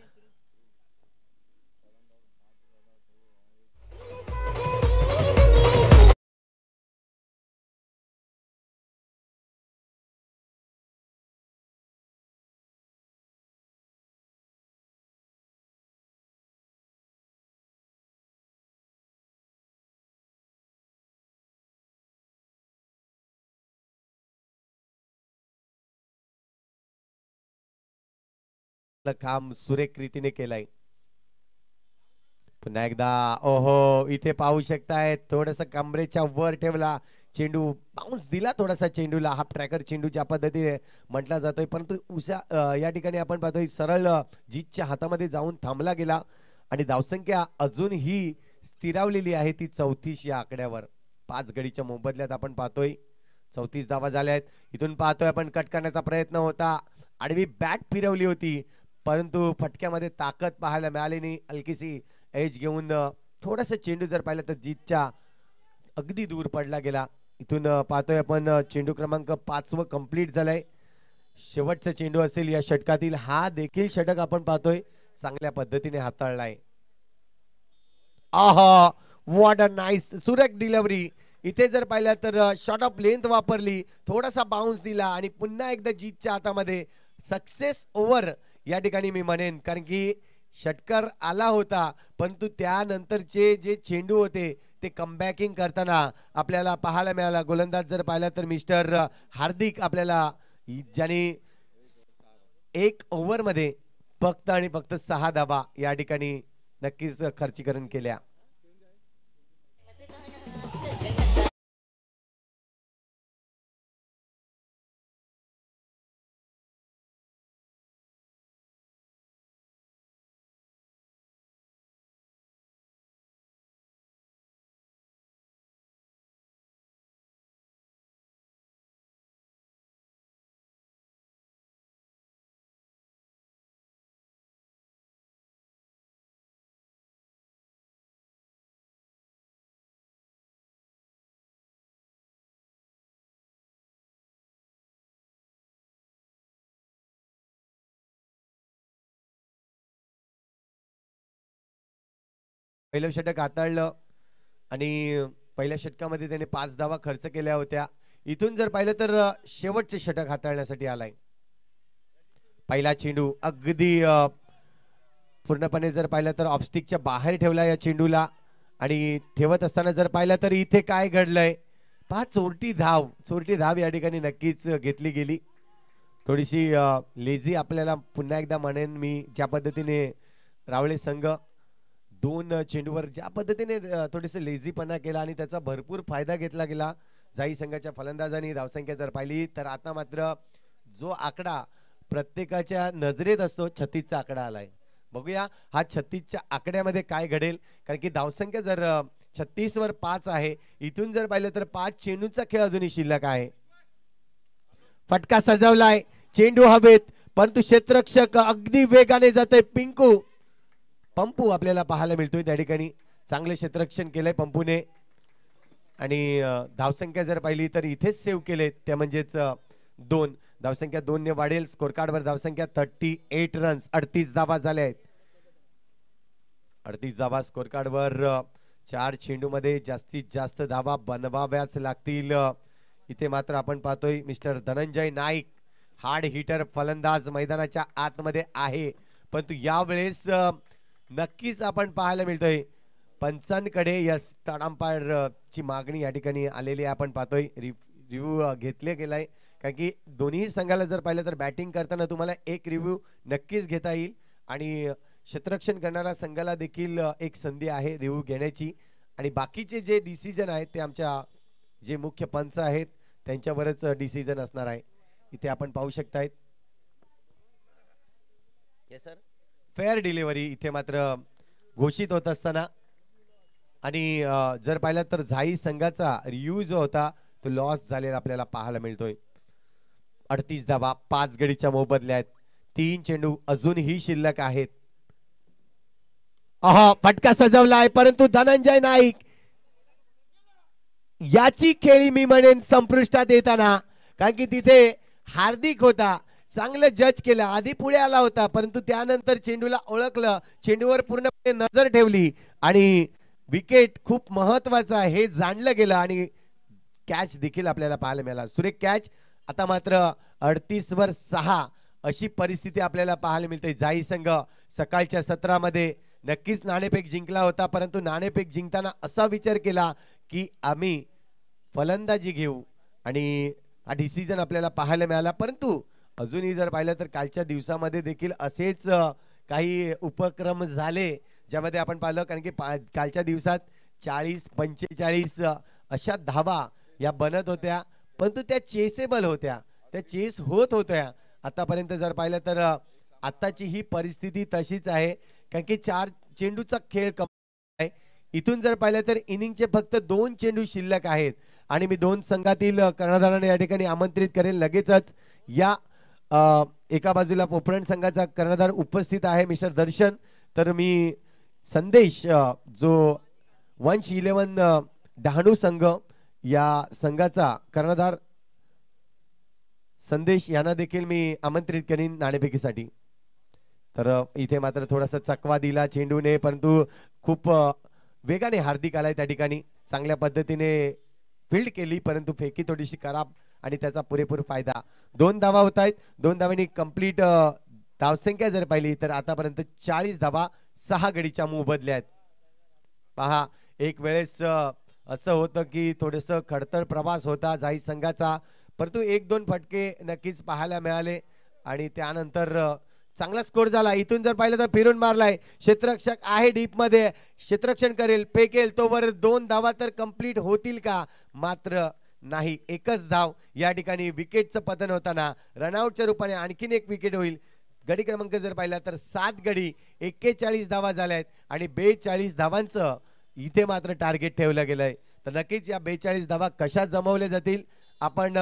काम सुरेख रीतीने केलाय. पुन्हा एकदा ओहो, इथे पाहू शकताय थोडस कमरेच्या वर ठेवला चेंडू, बाउन्स दिला थोडासा चेंडूला. हाफ ट्रॅकर चेंडू ज्या पद्धतीने म्हटला जातोय, परंतु या ठिकाणी आपण पाहतोय सरळ जीतच्या हातामध्ये जाऊन थांबला गेला आणि धावसंख्या अजूनही स्थिरावलेली आहे ती 34 या आकड्यावर. 5 गडीच्या मोबदल्यात आपण पाहतोय 34 धावा झाल्या आहेत. इथून पाहतोय आपण कट करण्याचा प्रयत्न होता, आडवी बॅट फिरवली होती, परंतु फटक्यामध्ये ताकद पाहायला मिळाली नाही. हलकीशी एज घेऊन थोडस चेंडू जर पाहिलं तर जीतच्या अगदी दूर पडला गेला. इथून पाहतोय आपण चेंडू क्रमांक 5 कंप्लीट झालाय. शेवटचा चेंडू असेल या षटकातील. हा देखील षटक आपण पाहतोय चांगल्या पद्धतीने हाताळलाय. आहा, व्हॉट अ नाईस सुरेख डिलिव्हरी. इथे जर पाहिलं तर शॉर्ट ऑफ लेंथ वापरली, थोडासा बाउन्स दिला आणि पुन्हा एकदा जीतच्या हातामध्ये सक्सेस ओव्हर या ठिकाणी मी म्हणेन, कारण की षटकार आला होता परंतु त्यानंतरचे जे चेंडू होते ते कमबॅकिंग करताना आपल्याला पाहायला मिळाला. गोलंदाज जर पाहिला तर मिस्टर हार्दिक आपल्याला, ज्याने 1 ओव्हर मध्ये फक्त आणि फक्त 6 धावा या ठिकाणी नक्कीच खर्चीकरण केल्या. पहिलं षटक हाताळलं आणि पहिल्या षटकामध्ये त्याने 5 धावा खर्च केल्या होत्या. इथून जर पाहिलं तर शेवटचे षटक हाताळण्यासाठी आलाय. पहिला चेंडू अगदी पूर्णपणे जर पाहिलं तर ऑफस्टिकच्या बाहेर ठेवला या चेंडूला आणि ठेवत असताना जर पाहिलं तर इथे काय घडलंय पहा, चोरटी धाव या ठिकाणी नक्कीच घेतली गेली. थोडीशी लेझी आपल्याला पुन्हा एकदा म्हणेन मी, ज्या पद्धतीने रावळे संघ 2 चेंडूवर ज्या पद्धतीने थोडेसे लेझीपणा केला आणि त्याचा भरपूर फायदा घेतला गेला जाई संघाच्या फलंदाजांनी. धावसंख्या जर पाहिली तर आता मात्र जो आकडा प्रत्येकाच्या नजरेत असतो 36 चा आकडा आलाय. बघूया हा 36 च्या आकड्यामध्ये काय घडेल, कारण की धावसंख्या जर 36 वर 5 आहे, इथून जर पाहिलं तर 5 चेंडूचा खेळ अजूनही शिल्लक आहे. फटका सजवलाय, चेंडू हवेत, परंतु क्षेत्ररक्षक अगदी वेगाने जातोय. पंपू आपल्याला पाहायला मिळतोय त्या ठिकाणी. चांगले क्षेत्ररक्षण केलंय पंपूने आणि धावसंख्या जर पाहिली तर इथेच सेव्ह केले, त्या म्हणजेच 2 धावसंख्या 2 ने वाढेल. स्कोर कार्ड वर धावसंख्या 38 रन्स, 38 धावा झाल्या आहेत. 38 धावा स्कोर कार्ड वर. 4 चेंडू मध्ये जास्तीत जास्त धावा बनवाव्याच लागतील. इथे मात्र आपण पाहतोय mister Dhananjay Naik hard hitter फलंदाज मैदानाच्या आतमध्ये आहे, परंतु यावेळेस नक्कीच आपण पाहायला मिळतोय पंचांकडे या स्टार अंपायर ची मागणी या ठिकाणी आलेली आहे. आपण पाहतोय रिव्ह्यू घेतले गेलाय, कारण की दोन्ही संघाला जर पाहिलं तर बॅटिंग करताना तुम्हाला एक रिव्ह्यू नक्कीच घेता येईल आणि क्षेत्ररक्षण करणाऱ्या संघाला देखील एक संधी आहे रिव्ह्यू घेण्याची. आणि बाकीचे जे डिसिजन आहेत ते आमच्या जे मुख्य पंच आहेत त्यांच्यावरच डिसिजन असणार आहे. इथे आपण पाहू शकतायत. येस सर, फेअर डिलिव्हरी इथे मात्र घोषित होत असताना आणि जर पाहिलं तर झाई संघाचा रिव्ह्यू जो होता तो लॉस झालेला आपल्याला पाहायला मिळतोय. 38 धावा 5 गडीच्या मोबदल्यात, 3 चेंडू अजूनही शिल्लक आहेत. फटका सजवलाय, परंतु धनंजय नाईक याची खेळी मी म्हणेन संपुष्टात येताना, कारण की तिथे हार्दिक होता, चांगलं जज केलं, आधी पुढे आला होता परंतु त्यानंतर चेंडूला ओळखलं, चेंडूवर पूर्णपणे नजर ठेवली आणि विकेट खूप महत्वाचा हे जाणलं गेलं आणि कॅच देखील आपल्याला पाहायला मिळाला. सुरेख कॅच. आता मात्र 38 वर 6 अशी परिस्थिती आपल्याला पाहायला मिळते. जाई संघ सकाळच्या सत्रामध्ये नक्कीच नाणेफेक जिंकला होता, परंतु नाणेफेक जिंकताना असा विचार केला की आम्ही फलंदाजी घेऊ आणि हा डिसिजन आपल्याला पाहायला मिळाला. परंतु अजूनही जर पाहिलं तर कालच्या दिवसामध्ये देखील असेच काही उपक्रम झाले ज्यामध्ये आपण पाहिलं, कारण की कालच्या दिवसात 40-45 अशा धावा या बनत होत्या, परंतु त्या चेसेबल होत्या, त्या चेस होत होत्या आतापर्यंत जर पाहिलं तर. आताची ही परिस्थिती तशीच आहे, कारण की 4 चेंडूचा खेळ आहे. इथून जर पाहिलं तर इनिंगचे फक्त 2 चेंडू शिल्लक आहेत आणि मी 2 संघातील कर्णधारांना या ठिकाणी आमंत्रित करेन लगेचच. या एका बाजूला पोपरण संघाचा कर्णधार उपस्थित आहे मिस्टर दर्शन, तर मी संदेश जो 111 डहाणू संघ या संघाचा कर्णधार संदेश यांना देखील मी आमंत्रित करीन नाणेफेकीसाठी. तर इथे मात्र थोडासा चकवा दिला चेंडूने, परंतु खूप वेगाने हार्दिक आलाय त्या ठिकाणी, चांगल्या पद्धतीने फील्ड केली, परंतु फेकी थोडीशी खराब आणि त्याचा पुरेपूर फायदा. 2 धावा होत आहेत, 2 धावांनी कंप्लीट धावसंख्या जर पाहिली तर आतापर्यंत 40 धावा 6 गडीच्या मोबदल्या आहेत. पहा, एक वेळेस असं होतं की थोडस खडतर प्रवास होता जाई संघाचा, परंतु 1-2 फटके नक्कीच पाहायला मिळाले आणि त्यानंतर चांगला स्कोर झाला. इथून जर पाहिलं तर फिरून मारलाय, क्षेत्ररक्षक आहे डीप मध्ये, क्षेत्ररक्षण करेल, फेकेल, तोवर 2 धावा तर कंप्लीट होतील का? मात्र नाही, एकच धाव या ठिकाणी. विकेटचं पतन होताना रनआउटच्या रूपाने आणखीन एक विकेट होईल. गडी क्रमांक जर पाहिला तर 7 गडी, 41 धावा झाल्या आहेत आणि 42 धावांचं इथे मात्र टार्गेट ठेवलं गेलंय. तर नक्कीच या 42 धावा कशा जमवल्या जातील आपण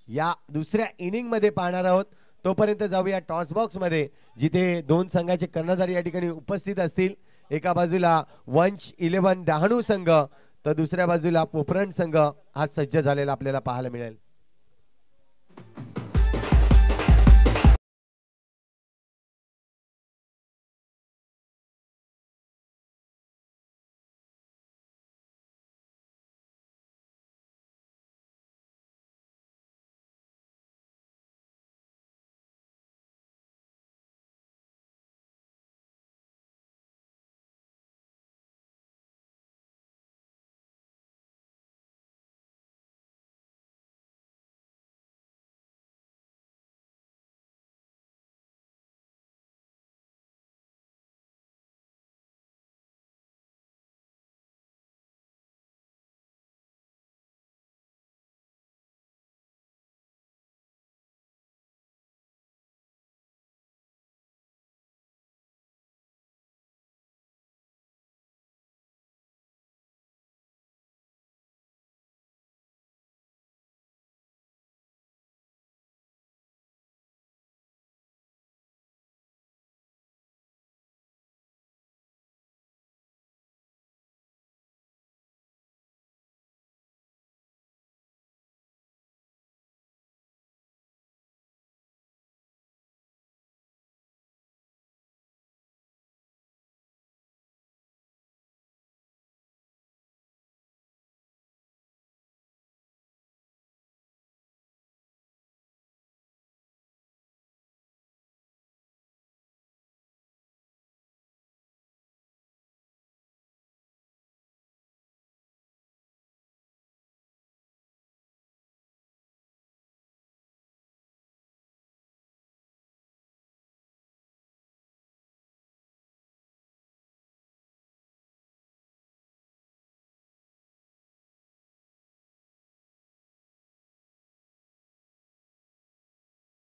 या दुसऱ्या इनिंग मध्ये पाहणार आहोत. तोपर्यंत जाऊया टॉस बॉक्स मध्ये, जिथे 2 संघाचे कर्णधार या ठिकाणी उपस्थित असतील. एका बाजूला 111 डहाणू संघ तर दुसऱ्या बाजूला पोपरण संघ हा सज्ज झालेला आपल्याला पाहायला मिळेल.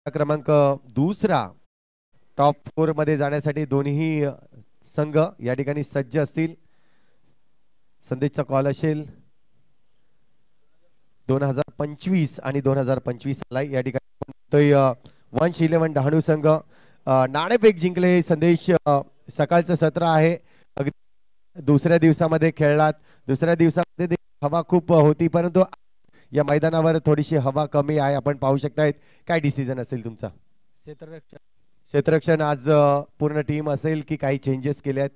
क्रमांक दुसरा टॉप 4 मध्ये जाण्यासाठी दोन्ही संघ या ठिकाणी सज्ज असतील. संदेशचा कॉल असेल 2025 आणि 2025 या ठिकाणी 111 डहाणू संघ नाणेफेक जिंकले. संदेश सकाळचं सत्र आहे, दुसऱ्या दिवसामध्ये खेळलात, दुसऱ्या दिवसामध्ये हवा खूप होती, परंतु या मैदानावर थोडीशी हवा कमी आहे. आपण पाहू शकतायत. काय डिसिजन असेल तुमचा? क्षेत्ररक्षण आज पूर्ण टीम असेल की काही चेंजेस केले आहेत?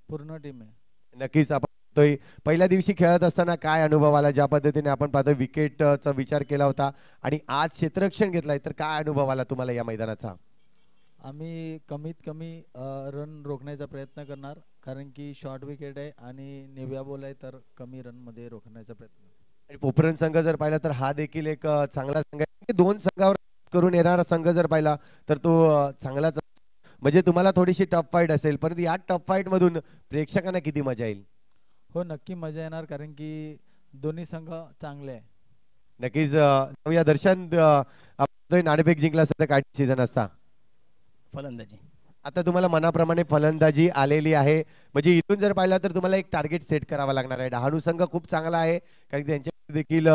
पूर्ण टीम आहे. नक्कीच आपण पहिल्या दिवशी खेळत असताना काय अनुभव आला? ज्या पद्धतीने आपण पाहतो विकेटचा विचार केला होता आणि आज क्षेत्ररक्षण घेतलाय, तर काय अनुभव आला तुम्हाला या मैदानाचा? आम्ही कमीत कमी रन रोखण्याचा प्रयत्न करणार, कारण की शॉर्ट विकेट आहे आणि नेव्या बॉल आहे, तर कमी रन मध्ये रोखण्याचा प्रयत्न. आणि पोपरण संघ जर पाहिला तर हा देखील एक चांगला संघ आहे. 2 संघावर करून येणारा संघ जर पाहिला तर तो चांगलाच, म्हणजे तुम्हाला थोडीशी टफ फाईट असेल, परंतु या टफ फाईट मधून प्रेक्षकांना किती मजा येईल. हो, नक्की मजा येणार, कारण की दोन्ही संघ चांगले आहे. नक्कीच जाऊया दर्शन. आपण नाणेफेक जिंकला असता तर काय सीझन असता. फलंदाजी. आता तुम्हाला मनाप्रमाणे फलंदाजी आलेली आहे, म्हणजे इथून जर पाहिलं तर तुम्हाला एक टार्गेट सेट करावा लागणार आहे. डहाणू संघ खूप चांगला आहे, कारण त्यांच्या देखील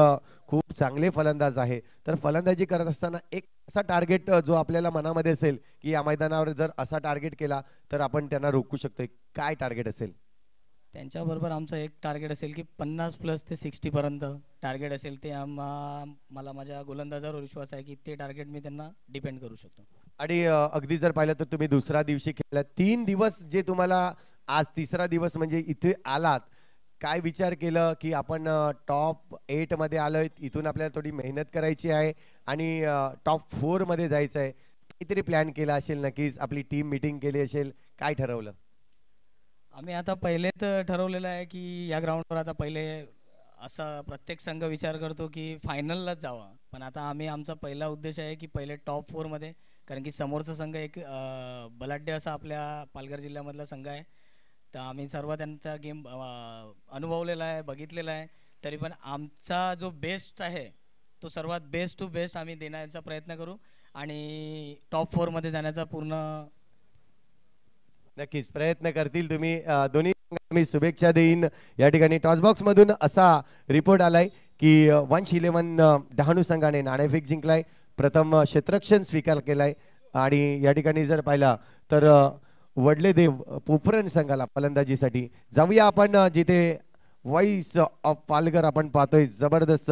खूप चांगले फलंदाज आहे. तर फलंदाजी करत असताना एक असा टार्गेट जो आपल्याला मनामध्ये असेल की या मैदानावर जर असा टार्गेट केला तर आपण त्यांना रोखू शकतो, काय टार्गेट असेल. त्यांच्याबरोबर आमचं एक टार्गेट असेल की 50+ ते 60 पर्यंत टार्गेट असेल ते मला माझ्या गोलंदाजावर विश्वास आहे की ते टार्गेट मी त्यांना डिपेंड करू शकतो. आणि अगदी जर पाहिलं तर तुम्ही दुसरा दिवशी खेळला, 3 दिवस जे तुम्हाला आज तिसरा दिवस म्हणजे इथे आलात, काय विचार केलं की आपण टॉप 8 मध्ये आलोय, इथून आपल्याला थोडी मेहनत करायची आहे आणि टॉप 4 मध्ये जायचं आहे, काहीतरी प्लॅन केला असेल, नक्कीच आपली टीम मीटिंग केली असेल, काय ठरवलं. आम्ही आता पहिले तर ठरवलेलं आहे की या ग्राउंडवर आता पहिले असा प्रत्येक संघ विचार करतो की फायनललाच जावा, पण आता आम्ही आमचा पहिला उद्देश आहे की पहिले टॉप 4 मध्ये, कारण की समोरचा संघ एक बलाढ्य असा आपल्या पालघर जिल्ह्यामधला संघ आहे. तर आम्ही सर्व त्यांचा गेम अनुभवलेला आहे, बघितलेला आहे. तरी पण आमचा जो बेस्ट आहे तो सर्वात बेस्ट टू बेस्ट आम्ही देण्याचा प्रयत्न करू आणि टॉप 4 मध्ये जाण्याचा पूर्ण नक्कीच प्रयत्न करतील तुम्ही. दोन्ही मी शुभेच्छा देईन. या ठिकाणी टॉस बॉक्स मधून असा रिपोर्ट आलाय की वंश 11 डहाणू संघाने नाणेफेक जिंकलाय, प्रथम क्षेत्ररक्षण स्वीकार केलाय आणि या ठिकाणी जर पाहिला तर वडलेदेव पोफरण संघाला फलंदाजीसाठी. जाऊया आपण जिथे व्हॉइस ऑफ पालघर आपण पाहतोय, जबरदस्त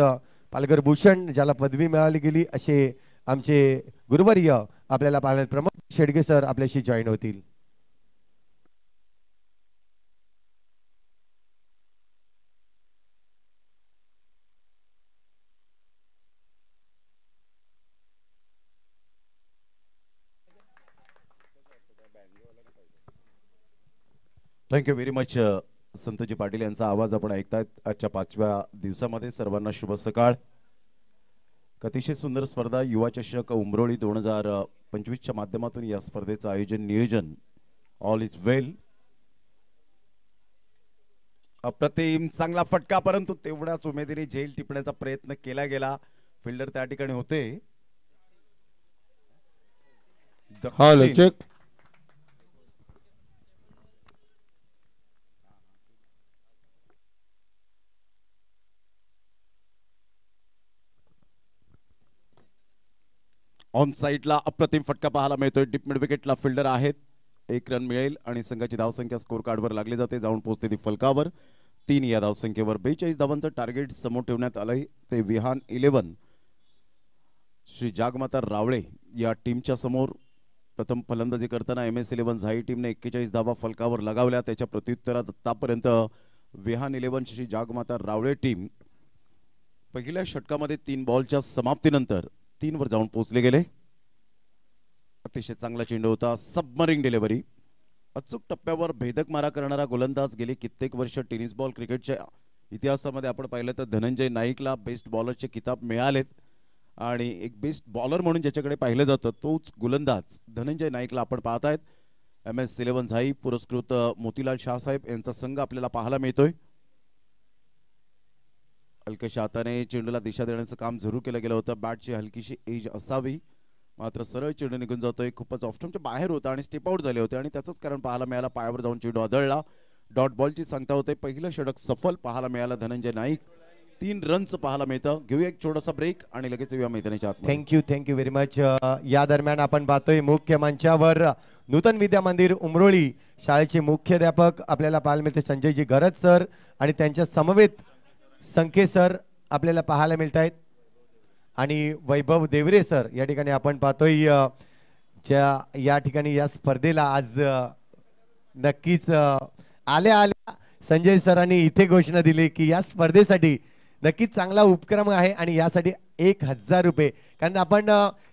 पालघर भूषण ज्याला पदवी मिळाली गेली असे आमचे गुरुवर्य आपल्याला पाहण्यात प्रमोद शेडगे सर आपल्याशी जॉईन होतील. थँक्यू व्हेरी मच संतोजी पाटील यांचा आवाज आपण ऐकतायत. आजच्या 5व्या दिवसामध्ये सर्वांना शुभ सकाळ. अतिशय सुंदर स्पर्धा युवा चषक उमरोळी 2025च्या माध्यमातून या स्पर्धेचं आयोजन नियोजन ऑल इज वेल. अप्रतिम चांगला फटका, परंतु तेवढ्याच उमेदीने झेल टिपण्याचा प्रयत्न केला गेला. फिल्डर त्या ठिकाणी होते. ऑन साइडला अप्रतिम फटका पाहायला मिळतोय. डीप मिड विकेटला फिल्डर आहेत. 1 रन मिळेल आणि संघाची धावसंख्या स्कोर कार्डवर लागली जाते, जाऊन पोहोचते ती फलकावर. 3 या धावसंख्येवर 42 धावांचं टार्गेट समोर ठेवण्यात आलंय. ते विहान 11 श्री जागमाता रावळे या टीमच्या समोर. प्रथम फलंदाजी करताना MS11 झाई टीमने 41 धावा फलकावर लगावल्या. त्याच्या प्रत्युत्तरात आतापर्यंत विहान 11 श्री जागमाता रावळे टीम पहिल्या षटकामध्ये 3 बॉलच्या समाप्तीनंतर 3 वर जाऊन पोहोचले गेले. अतिशय चांगला चेंडू होता. सबमरिंग डिलिव्हरी. अचूक टप्प्यावर भेदक मारा करणारा गोलंदाज. गेली कित्येक वर्ष टेनिस बॉल क्रिकेटच्या इतिहासामध्ये आपण पाहिलं तर धनंजय नाईकला बेस्ट बॉलरचे किताब मिळालेत आणि एक बेस्ट बॉलर म्हणून ज्याच्याकडे पाहिलं जातं तोच गोलंदाज धनंजय नाईकला आपण पाहत आहेत. MS11 झाई पुरस्कृत मोतीलाल शाहसाहेब यांचा संघ आपल्याला पाहायला मिळतोय. हलक्याशा हाताने चेंडूला दिशा देण्याचं काम जरूर केलं गेलं होतं. बॅटची हलकीशी एज असावी, मात्र सरळ चेंडू निघून जातोय. खूपच ऑफस्टमच्या बाहेर होता आणि स्टेप आउट झाले होते आणि त्याचंच कारण पाहायला मिळालं. पायावर जाऊन चेंडू आदळला. डॉट बॉलची सांगता होते. पहिलं षटक सफल पाहायला मिळालं धनंजय नाईक. 3 रन्स पाहायला मिळतं. घेऊया एक छोटासा ब्रेक आणि लगेच येऊया मैदानाच्या आत. Thank you very much. या दरम्यान आपण पाहतोय मुख्य मंचावर नूतन विद्या मंदिर उमरोळी शाळेचे मुख्याध्यापक आपल्याला पाहायला मिळते संजयजी गरज सर आणि त्यांच्या समवेत संखे सर आपल्याला पाहायला मिळत आहेत आणि वैभव देवरे सर या ठिकाणी आपण पाहतोय. या ठिकाणी या स्पर्धेला आज नक्कीच आल्या संजय सरांनी इथे घोषणा दिली की या स्पर्धेसाठी नक्कीच चांगला उपक्रम आहे आणि यासाठी 1000 रुपये, कारण आपण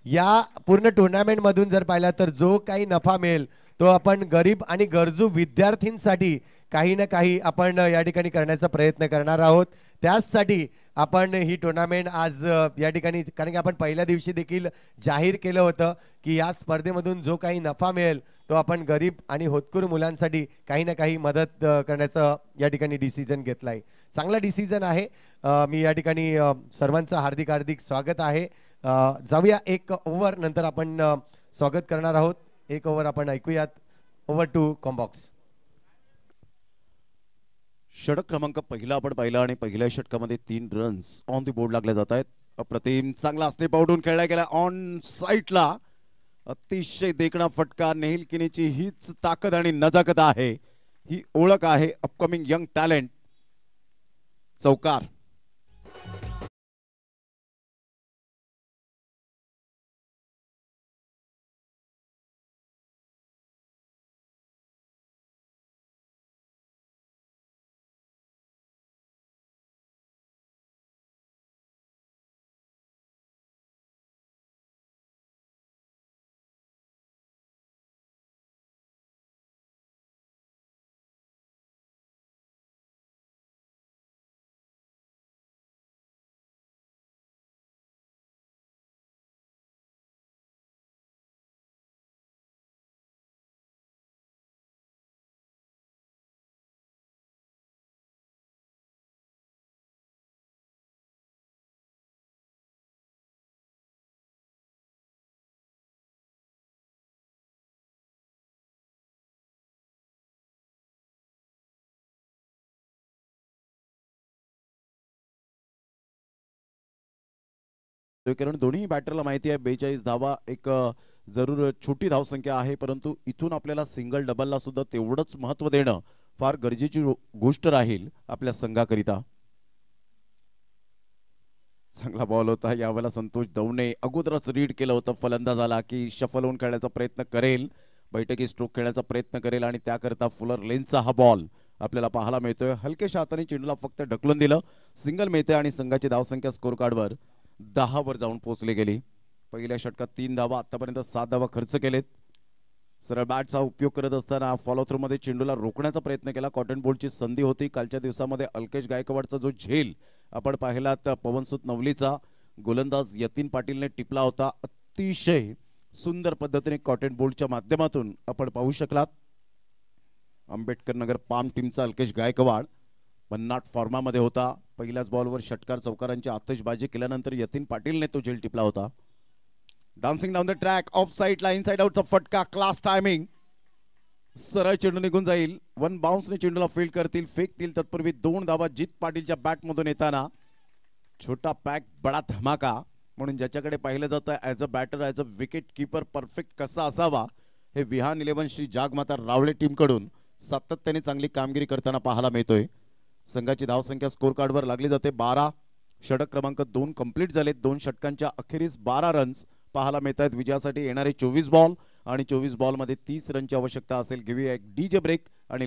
या पूर्ण टुर्नामेंट मधून जर पाहिला तर जो काही नफा मिळेल तो आपण गरीब आणि गरजू विद्यार्थ्यांसाठी काही ना काही आपण या ठिकाणी करण्याचा प्रयत्न करणार आहोत. त्याचसाठी आपण ही टुर्नामेंट आज या ठिकाणी, कारण की आपण पहिल्या दिवशी देखील जाहीर केलं होतं की या स्पर्धेमधून जो काही नफा मिळेल तो आपण गरीब आणि होतकरू मुलांसाठी काही ना काही मदत करण्याचं या ठिकाणी डिसिजन घेतला आहे. चांगला डिसिजन आहे. मी या ठिकाणी सर्वांचं हार्दिक हार्दिक स्वागत आहे. जाऊया एक ओव्हर नंतर आपण स्वागत करणार आहोत. एक ओव्हर आपण ऐकूयात. Over to commbox. षटक क्रमांक पहिला आपण पाहिला आणि पहिल्या षटकामध्ये 3 रन्स ऑन द बोर्ड लागले जात आहेत. अप्रतिम चांगला स्टेप आउटून खेळला गेला ऑन साईडला. अतिशय देखणा फटका. नेहिल किनीची हीच ताकद आणि नजाकत आहे, ही ओळख आहे. Upcoming young talent. चौकार. कारण दोन्ही बॅटरला माहिती आहे 42 धावा एक जरूर छोटी धावसंख्या आहे, परंतु इथून आपल्याला सिंगल डबलला सुद्धा तेवढंच महत्व देणं फार गरजेची गोष्ट राहील आपल्या संघाकरिता. चांगला बॉल होता यावेळेला. संतोष दवणे अगोदरच रीड केलं होतं फलंदाजाला की शफल होऊन खेळण्याचा प्रयत्न करेल, बैठकी स्ट्रोक खेळण्याचा प्रयत्न करेल आणि त्याकरता फुलर लेनचा हा बॉल आपल्याला पाहायला मिळतोय. हलक्याशा हाताने चेंडूला फक्त ढकलून दिलं, सिंगल मिळते आणि संघाची धावसंख्या स्कोर कार्डवर 10 वर जाऊन पोहोचली गेली. पहिल्या षटकात 3 धावा, आतापर्यंत 7 धावा खर्च केलेत. सरळ बॅटचा उपयोग करत असताना फॉलो थ्रू मध्ये चेंडूला रोखण्याचा प्रयत्न केला. कॉटन बॉलची संधी होती. कालच्या दिवसामध्ये अल्केश गायकवाडचा जो झेल आपण पाहिलात पवनसुत नवलीचा गोलंदाज यतीन पाटीलने टिपला होता, अतिशय सुंदर पद्धतीने कॉटन बोल्टच्या माध्यमातून आपण पाहू शकलात. आंबेडकर नगर पाम टीमचा अल्केश गायकवाड भन्नाट फॉर्मामध्ये होता. पहिल्याच बॉलवर षटकार चौकारांची आतषबाजी केल्यानंतर यतीन पाटीलने तो झेल टिपला होता. Dancing down the track of side ला इनसाइड आउटचा फटका, क्लास टायमिंग. सरळ चेंडू निघून जाईल. 1 बाउन्सने चेंडूला फील्ड करतील, फेकतील. तत्पूर्वी 2 धावा जित पाटीलच्या बॅटमधून येताना. छोटा पॅक बडा धमाका म्हणून ज्याच्याकडे पाहिलं जातं as a batter, as a wicket keeper perfect कसा असावा हे विहान 11 श्री जागमाता रावळे टीमकडून सातत्याने चांगली कामगिरी करताना पाहायला मिळतोय. संघाची धावसंख्या स्कोर कार्डवर लागली जाते 12. षटक क्रमांक 2 कंप्लीट झाले. 2 षटकांच्या अखेरीस 12 रन्स पाहायला मिळत आहेत. विजयासाठी येणारे 24 बॉल आणि 24 बॉल मध्ये 30 रनची आवश्यकता असेल. घेऊया एक डीजे ब्रेक आणि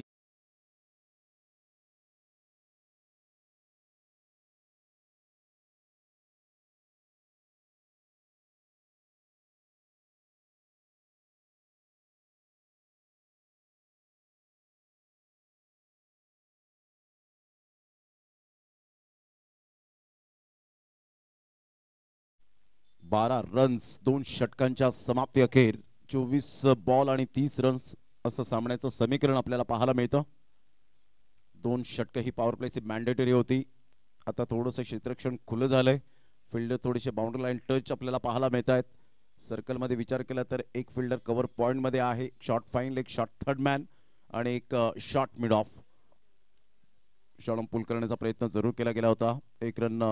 बारा रन्स 2 षटकांच्या समाप्ती अखेर 24 बॉल आणि 30 रन्स असं सामन्याचं समीकरण आपल्याला पाहायला मिळतं. 2 षटक ही पॉवर प्लेची मॅन्डेटरी होती. आता थोडंसं क्षेत्ररक्षण खुलं झालंय. फिल्डर थोडेसे बाउंड्री लाईन टच आपल्याला पाहायला मिळत आहेत. सर्कलमध्ये विचार केला तर एक फिल्डर कव्हर पॉइंट मध्ये आहे, शॉर्ट फाईन, एक शॉर्ट थर्ड मॅन आणि एक शॉर्ट मिड ऑफ. शॉर्ट पुल करण्याचा प्रयत्न जरूर केला गेला होता. 1 रन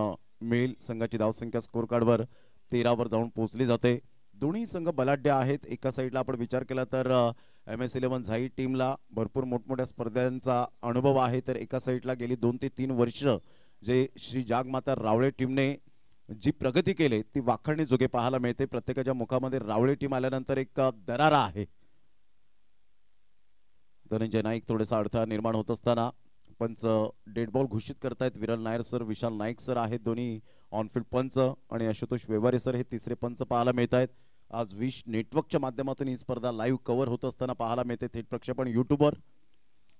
मिळेल. संघाची धावसंख्या स्कोर कार्डवर 13 वर जाऊन पोहोचली जाते. दोन्ही संघ बलाढ्य आहेत. एका साईडला आपण विचार केला तर MS11 झाई टीमला भरपूर मोठमोठ्या स्पर्धांचा अनुभव आहे, तर एका साईडला गेली 2 ते 3 वर्ष जे श्री जागमाता रावळे टीमने जी प्रगती केली ती वाखाणणी जोगे पाहायला मिळते. प्रत्येकाच्या मुखामध्ये रावळे टीम आल्यानंतर एक दरारा आहे. धनंजय नाईक थोडासा अडथळा निर्माण होत असताना पंच डेड बॉल घोषित करतायत. विरल नायर सर, विशाल नाईक सर आहेत दोन्ही ऑनफील्ड पंच आणि आशुतोष व्यवहारे सर हे तिसरे पंच पाहायला मिळत आहेत. आज विश नेटवर्कच्या माध्यमातून ही स्पर्धा लाईव्ह कव्हर होत असताना पाहायला मिळते. थेट प्रक्षेपण युट्यूबवर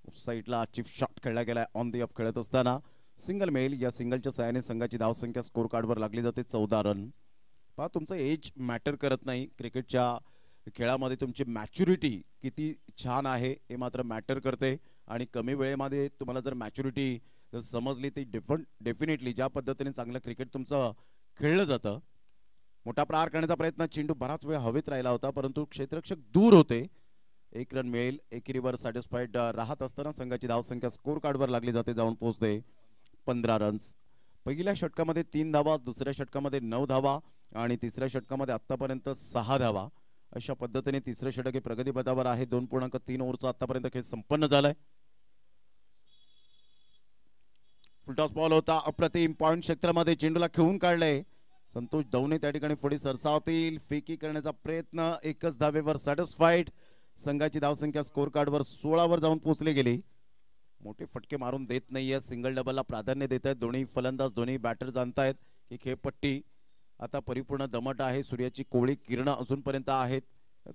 साईडला चिप शॉट खेळला गेलाय ऑन दी अप खेळत असताना सिंगल मेल. या सिंगलच्या सहाय्याने संघाची धावसंख्या स्कोर कार्डवर लागली जाते 14 रन. पहा तुमचं एज मॅटर करत नाही, क्रिकेटच्या खेळामध्ये तुमची मॅच्युरिटी किती छान आहे हे मात्र मॅटर करते. आणि कमी वेळेमध्ये तुम्हाला जर मॅच्युरिटी जर समजली ती डेफिनेटली ज्या पद्धतीने चांगलं क्रिकेट तुमचं खेळलं जातं. मोठा प्रहार करण्याचा प्रयत्न, चेंडू बराच वेळ हवेत राहिला होता परंतु क्षेत्ररक्षक दूर होते. 1 रन मिळेल. एकेरीवर सॅटिस्फाईड राहत असताना संघाची धावसंख्या स्कोर कार्डवर लागली जाते, जाऊन पोहोचते 15 रन्स. पहिल्या षटकामध्ये 3 धावा, दुसऱ्या षटकामध्ये 9 धावा आणि तिसऱ्या षटकामध्ये आतापर्यंत 6 धावा. अशा पद्धतीने तिसरे षटक हे प्रगतीपथावर आहे. 2.3 ओव्हरचा आतापर्यंत खेळ संपन्न झालाय. फुलटॉस बॉल होता, अप्रतिम पॉइंट क्षेत्रामध्ये चेंडूला खेळून काढले. संतोष दवणे त्या ठिकाणी पुढे सरसावतील. फेकी करण्याचा प्रयत्न, एकच धावेवर सॅटिस्फाईड. संघाची धावसंख्या स्कोर कार्डवर 16 वर जाऊन पोहोचली गेली. मोठे फटके मारून देत नाहीये, सिंगल डबलला प्राधान्य देत आहेत दोन्ही फलंदाज, दोन्ही बॅटर्स आणतायत. ही खेळपट्टी आता परिपूर्ण दमट आहे. सूर्याची कोवळी किरण अजूनपर्यंत आहेत,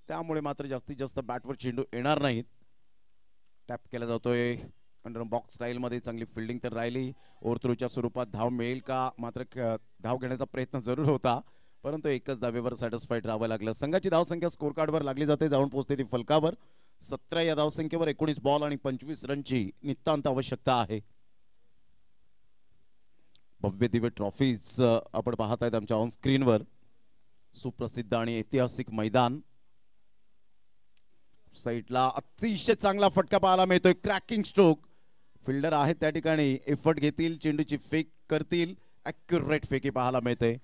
त्यामुळे मात्र जास्तीत जास्त बॅटवर चेंडू येणार नाहीत. टॅप केला जातोय अंडर बॉक्स स्टाईल मध्ये. चांगली फिल्डिंग तर राहिली. ओव्हरथ्रोच्या स्वरूपात धाव मिळेल का, मात्र धाव घेण्याचा प्रयत्न जरूर होता परंतु एकच धावेवर सॅटिस्फाईड राहावं लागलं. संघाची धावसंख्या स्कोर कार्डवर लागली जाते, जाऊन पोहोचते ती फलकावर. 17 या धावसंख्येवर 19 बॉल आणि 25 रनची नितांत आवश्यकता आहे. भव्य दिव्य ट्रॉफीज आपण पाहत आहेत आमच्या ऑन स्क्रीनवर. सुप्रसिद्ध आणि ऐतिहासिक मैदान. साईडला अतिशय चांगला फटका पाहायला मिळतोय, क्रॅकिंग स्ट्रोक. फिल्डर आहेत त्या ठिकाणी, एफर्ट घेतील, चेंडूची फेक करतील. ॲक्युरेट फेकी पाहायला मिळते.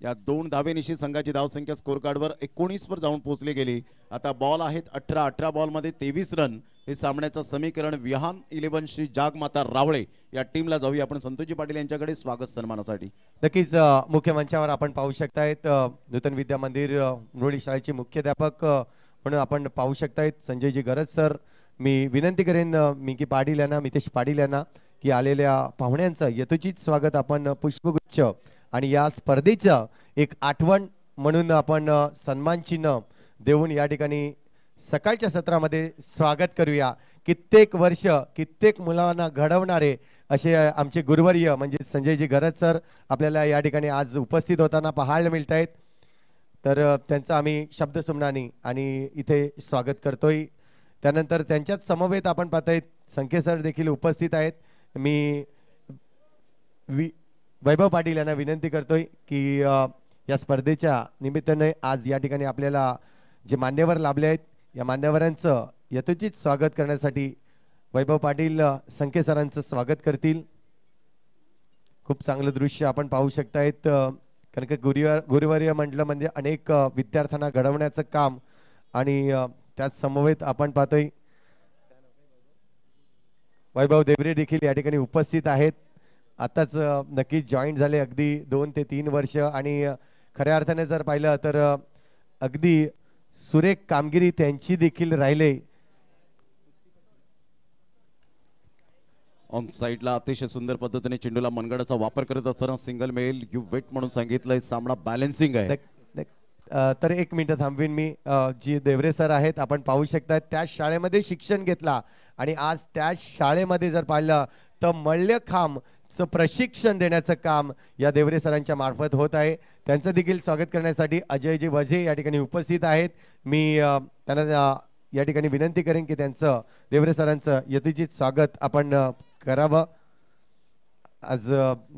या 2 धावेनिशी संघाची धावसंख्या स्कोर कार्डवर 19 वर जाऊन पोहोचली गेली. आता बॉल आहेत 18 बॉल मध्ये 23 रन. हे सामन्याचं समीकरण. विहान 11 श्री जागमाता रावळे या टीमला जाऊया आपण संतोषजी पाटील यांच्याकडे स्वागत सन्मानासाठी. नक्कीच मुख्य मंचावर आपण पाहू शकतायत नूतन विद्या मंदिर मुरळी शाळेचे मुख्याध्यापक म्हणून आपण पाहू शकतायत संजयजी गरज सर. मी विनंती करेन मिकी पाटील यांना, मितेश पाटील यांना की आलेल्या पाहुण्यांचं यथोचित स्वागत आपण पुष्पगुच्छ आणि या स्पर्धेचं एक आठवण म्हणून आपण सन्मान चिन्ह देऊन या ठिकाणी सकाळच्या सत्रामध्ये स्वागत करूया. कित्येक वर्ष कित्येक मुलांना घडवणारे असे आमचे गुरुवर्य म्हणजे संजयजी गरज सर आपल्याला या ठिकाणी आज उपस्थित होताना पाहायला मिळत आहेत. तर त्यांचं आम्ही शब्दसुमनानी आणि इथे स्वागत करतोय. त्यानंतर त्यांच्याच समवेत आपण पाहतायत संके सर देखील उपस्थित आहेत. मी वैभव पाटील यांना विनंती करतोय की या स्पर्धेच्या निमित्ताने आज या ठिकाणी आपल्याला जे मान्यवर लाभले आहेत या मान्यवरांचं यथोचित स्वागत करण्यासाठी वैभव पाटील संके सरांचं स्वागत करतील. खूप चांगलं दृश्य आपण पाहू शकतायत. कारण की गुरुवर्य म्हटलं म्हणजे अनेक विद्यार्थ्यांना घडवण्याचं काम आणि त्याच समवेत आपण पाहतोय वैभव देवरे देखील या ठिकाणी उपस्थित आहेत. आताच नक्कीच जॉईन झाले, अगदी 2 ते 3 वर्ष आणि खऱ्या अर्थाने जर पाहिलं तर अगदी सुरेख कामगिरी त्यांची देखील राहिले. ऑन साइडला अतिशय सुंदर पद्धतीने चेंडूला मनगडाचा वापर करत असताना सिंगल मेल यू वेट म्हणून सांगितलंय. सामना बॅलन्सिंग आहे. तर 1 मिनिट थांबवीन मी. जी देवरे सर आहेत आपण पाहू शकता त्या शाळेमध्ये शिक्षण घेतला आणि आज त्या शाळेमध्ये जर पाहिलं तर मल्लखांबचं प्रशिक्षण देण्याचं काम या देवरे सरांच्या मार्फत होत आहे. त्यांचं देखील स्वागत करण्यासाठी अजयजी वझे या ठिकाणी उपस्थित आहेत. मी त्यांना या ठिकाणी विनंती करेन की त्यांचं देवरे सरांचं यथोचित स्वागत आपण करावं. आज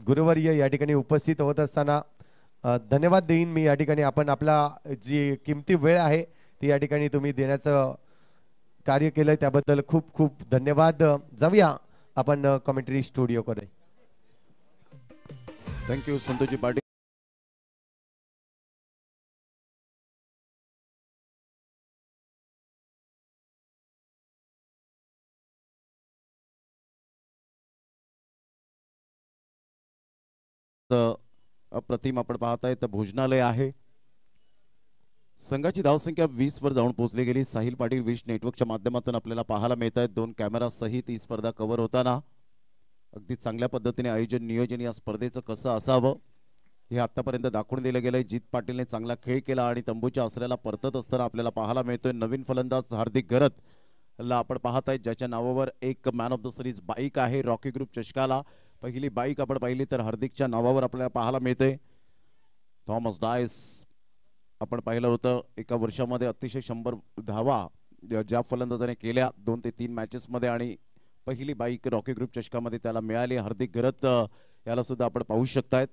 गुरुवर्य या ठिकाणी उपस्थित होत असताना धन्यवाद देईन मी या ठिकाणी. आपण आपला जी किमती वेळ आहे ती या ठिकाणी तुम्ही देण्याचं कार्य केलं त्याबद्दल खूप खूप धन्यवाद. जाऊया आपण कॉमेंट्री स्टुडिओकडे. थँक्यू संतोषजी पाटील. अप्रतिम आपण पाहताय तर भोजनालय आहे. संघाची धावसंख्या 20 वर जाऊन पोहोचली गेली. साहिल पाटील विश नेटवर्कच्या माध्यमातून आपल्याला पाहायला मिळत आहेत 2 कॅमेरा सहित ही स्पर्धा कव्हर होताना. अगदी चांगल्या पद्धतीने आयोजन नियोजन या स्पर्धेचं कसं असावं हे आतापर्यंत दाखवून दिलं गेलंय. जीत पाटीलने चांगला खेळ केला आणि तंबूच्या आसऱ्याला परतत असताना आपल्याला पाहायला मिळतोय नवीन फलंदाज हार्दिक गरत ला आपण पाहताय, ज्याच्या नावावर एक man of the series bike आहे रॉकी ग्रुप चषकाला. पहिली बाईक आपण पाहिली तर हार्दिकच्या नावावर आपल्याला पाहायला मिळते. थॉमस डायस आपण पाहिलं होतं, एका वर्षामध्ये अतिशय 100 धावा ज्या फलंदाजाने केल्या 2 ते 3 मॅचेस मध्ये, आणि पहिली बाईक रॉकी ग्रुप चषकामध्ये त्याला मिळाली. हार्दिक घरत याला सुद्धा आपण पाहू शकतायत.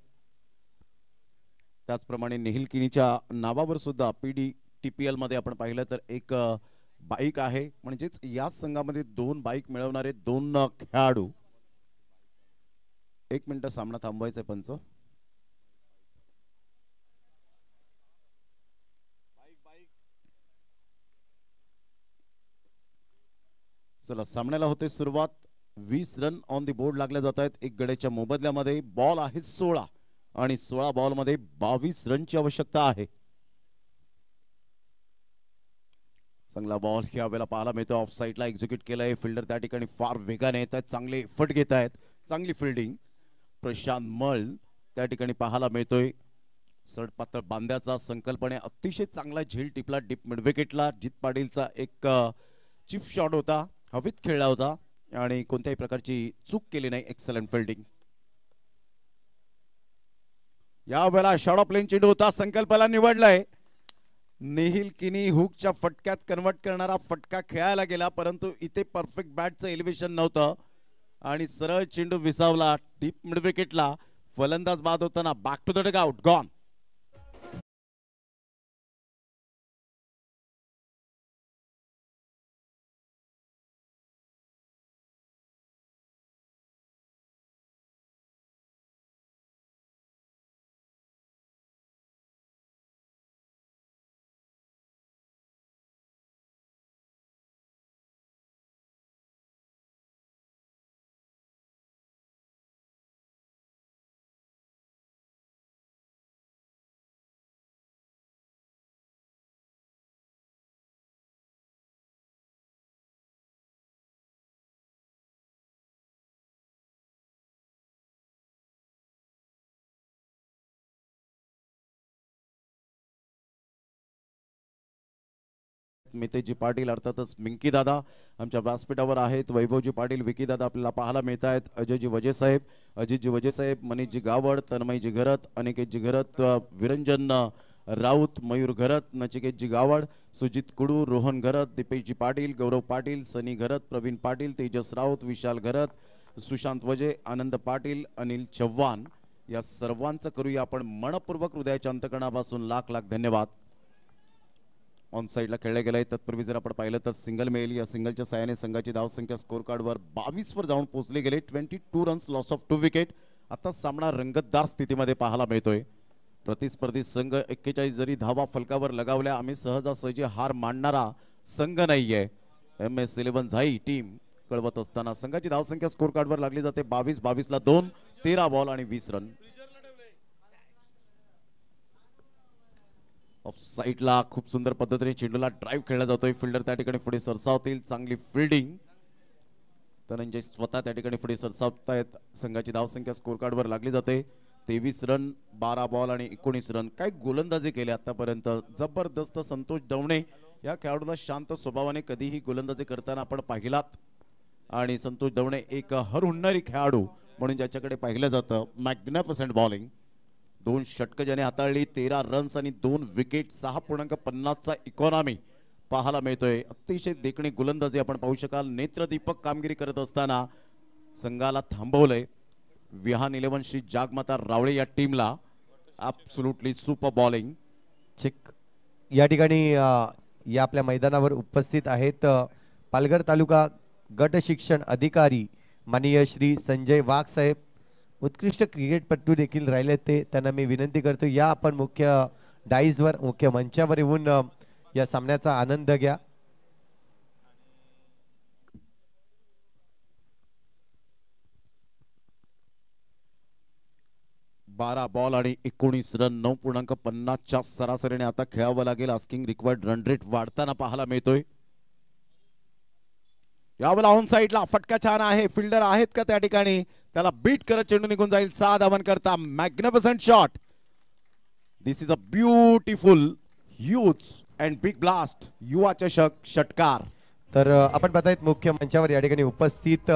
त्याचप्रमाणे नेहिल किनीच्या नावावर सुद्धा PDTPL मध्ये आपण पाहिलं तर एक बाईक आहे. म्हणजेच या संघामध्ये 2 बाईक मिळवणारे 2 खेळाडू. 1 मिनिट सामना थांबवायचा आहे पंच. चला, सामन्याला होते सुरुवात. 20 रन ऑन दी बोर्ड लागले जात आहेत. एक गड्याच्या मोबदल्यामध्ये बॉल आहे 16 आणि 16 बॉल मध्ये 22 रनची आवश्यकता आहे. चांगला बॉल यावेळेला पाहायला मिळतो. ऑफ साईडला एक्झिक्यूट केलाय. फिल्डर त्या ठिकाणी फार वेगाने येत आहेत, चांगले फट घेत आहेत, चांगली फिल्डिंग. प्रशांत मळ त्या ठिकाणी पाहायला मिळतोय. सडपातळ बांध्याचा संकल्पने अतिशय चांगला झेल टिपला डीप मिड विकेटला. जित पाटीलचा एक चिप शॉट होता, हवेत खेळला होता आणि कोणत्याही प्रकारची चूक केली नाही. Excellent fielding. यावेळेला शॉर्ट ऑफ प्लेन चेंडू होता, संकल्पाला निवडलाय. नेहिल किनी हुकच्या फटक्यात कन्वर्ट करणारा फटका खेळायला गेला, परंतु इथे परफेक्ट बॅटचं एलिव्हेशन नव्हतं आणि सरळ चेंडू विसावला डीप मिड विकेटला. फलंदाज बाद होताना back to the dugout, gone. मितेजी पाटील अर्थातच मिंकी दादा आमच्या व्यासपीठावर आहेत. वैभवजी पाटील, विकी दादा आपल्याला पाहायला मिळत आहेत. अजयजी वजे साहेब, अजितजी वजे साहेब, मनीषजी गावड, तन्मयजी घरत, अनिकेतजी घरत, विरंजन राऊत, मयूर घरत, नचिकेतजी गावड, सुजित कुडू, रोहन घरत, दीपेशजी पाटील, गौरव पाटील, सनी घरत, प्रवीण पाटील, तेजस राऊत, विशाल घरत, सुशांत वजे, आनंद पाटील, अनिल चव्हाण, या सर्वांचं करूया आपण मनपूर्वक हृदयाच्या अंतकरणापासून लाख लाख धन्यवाद. ऑन साईडला खेळले गेले. तत्पूर्वी जर आपण पाहिलं तर सिंगल मिळेल. या सिंगलच्या साहाय्याने संघाची धावसंख्या स्कोर कार्डवर 22 वर जाऊन पोहोचले गेले. 22 रन्स, लॉस ऑफ 2 विकेट. आता सामना रंगतदार स्थितीमध्ये पाहायला मिळतोय. प्रतिस्पर्धी संघ 41 जरी धावा फलकावर लगावल्या, आम्ही सहजासहजी हार मानणारा संघ नाहीये. MS11 झाई टीम कळवत असताना संघाची धावसंख्या स्कोर कार्डवर लागली जाते 22 ला 2, 13 बॉल आणि 20 रन. ऑफ साईडला खूप सुंदर पद्धतीने चेंडूला ड्राईव्ह खेळला जातोय. फिल्डर त्या ठिकाणी पुढे सरसावतील, चांगली फिल्डिंग. धनंजय स्वतः त्या ठिकाणी पुढे सरसावतायत. संघाची धावसंख्या स्कोर कार्डवर लागली जाते 23 रन, 12 बॉल आणि 19 रन. काय गोलंदाजी केली आतापर्यंत, जबरदस्त. संतोष दवणे या खेळाडूला शांत स्वभावाने कधीही गोलंदाजी करताना आपण पाहिलात, आणि संतोष दवणे एक हरहुन्नरी खेळाडू म्हणून ज्याच्याकडे पाहिलं जातं. Magnificent bowling. 2 षटकं ज्याने हाताळली, 13 रन्स आणि 2 विकेट, 6.50 चा इकॉनॉमी पाहायला मिळतोय. अतिशय देखणी गोलंदाजी आपण पाहू शकाल. नेत्रदीपक कामगिरी करत असताना संघाला थांबवलंय. विहान 11 श्री जागमाता रावळे या टीमला. Absolutely super bowling. चेक या ठिकाणी या आपल्या मैदानावर उपस्थित आहेत पालघर तालुका गट शिक्षण अधिकारी माननीय श्री संजय वाघ साहेब. उत्कृष्ट क्रिकेटपटू देखील राहिले ते, त्यांना मी विनंती करतो या आपण मुख्य डाईजवर, मुख्य मंचावर येऊन या सामन्याचा आनंद घ्या. बारा बॉल आणि 19 रन, 9.50 च्या सरासरीने आता खेळावं लागेल. आस्किंग रिक्वायर्ड रन रेट वाढताना पाहायला मिळतोय. यावेळेला ऑन साईडला फटका छान आहे. फिल्डर आहेत का त्या ठिकाणी, त्याला बीट करत चेंडू निघून जाईल. 6 धावन करता. Magnificent shot. This is a beautiful huge and big blast. युवा चषक षटकार. तर आपण पाहतायत मुख्य मंचावर या ठिकाणी उपस्थित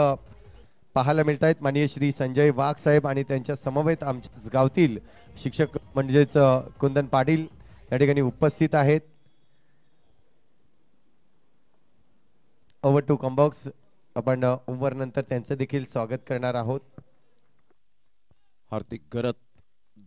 पाहायला मिळत आहेत माननीय श्री संजय वाघ साहेब आणि त्यांच्या समवेत आमच्या गावतील शिक्षक म्हणजेच कुंदन पाटील या ठिकाणी उपस्थित आहेत. Over to commbox. आपण ओव्हर नंतर त्यांचं देखील स्वागत करणार आहोत. हार्दिक गरत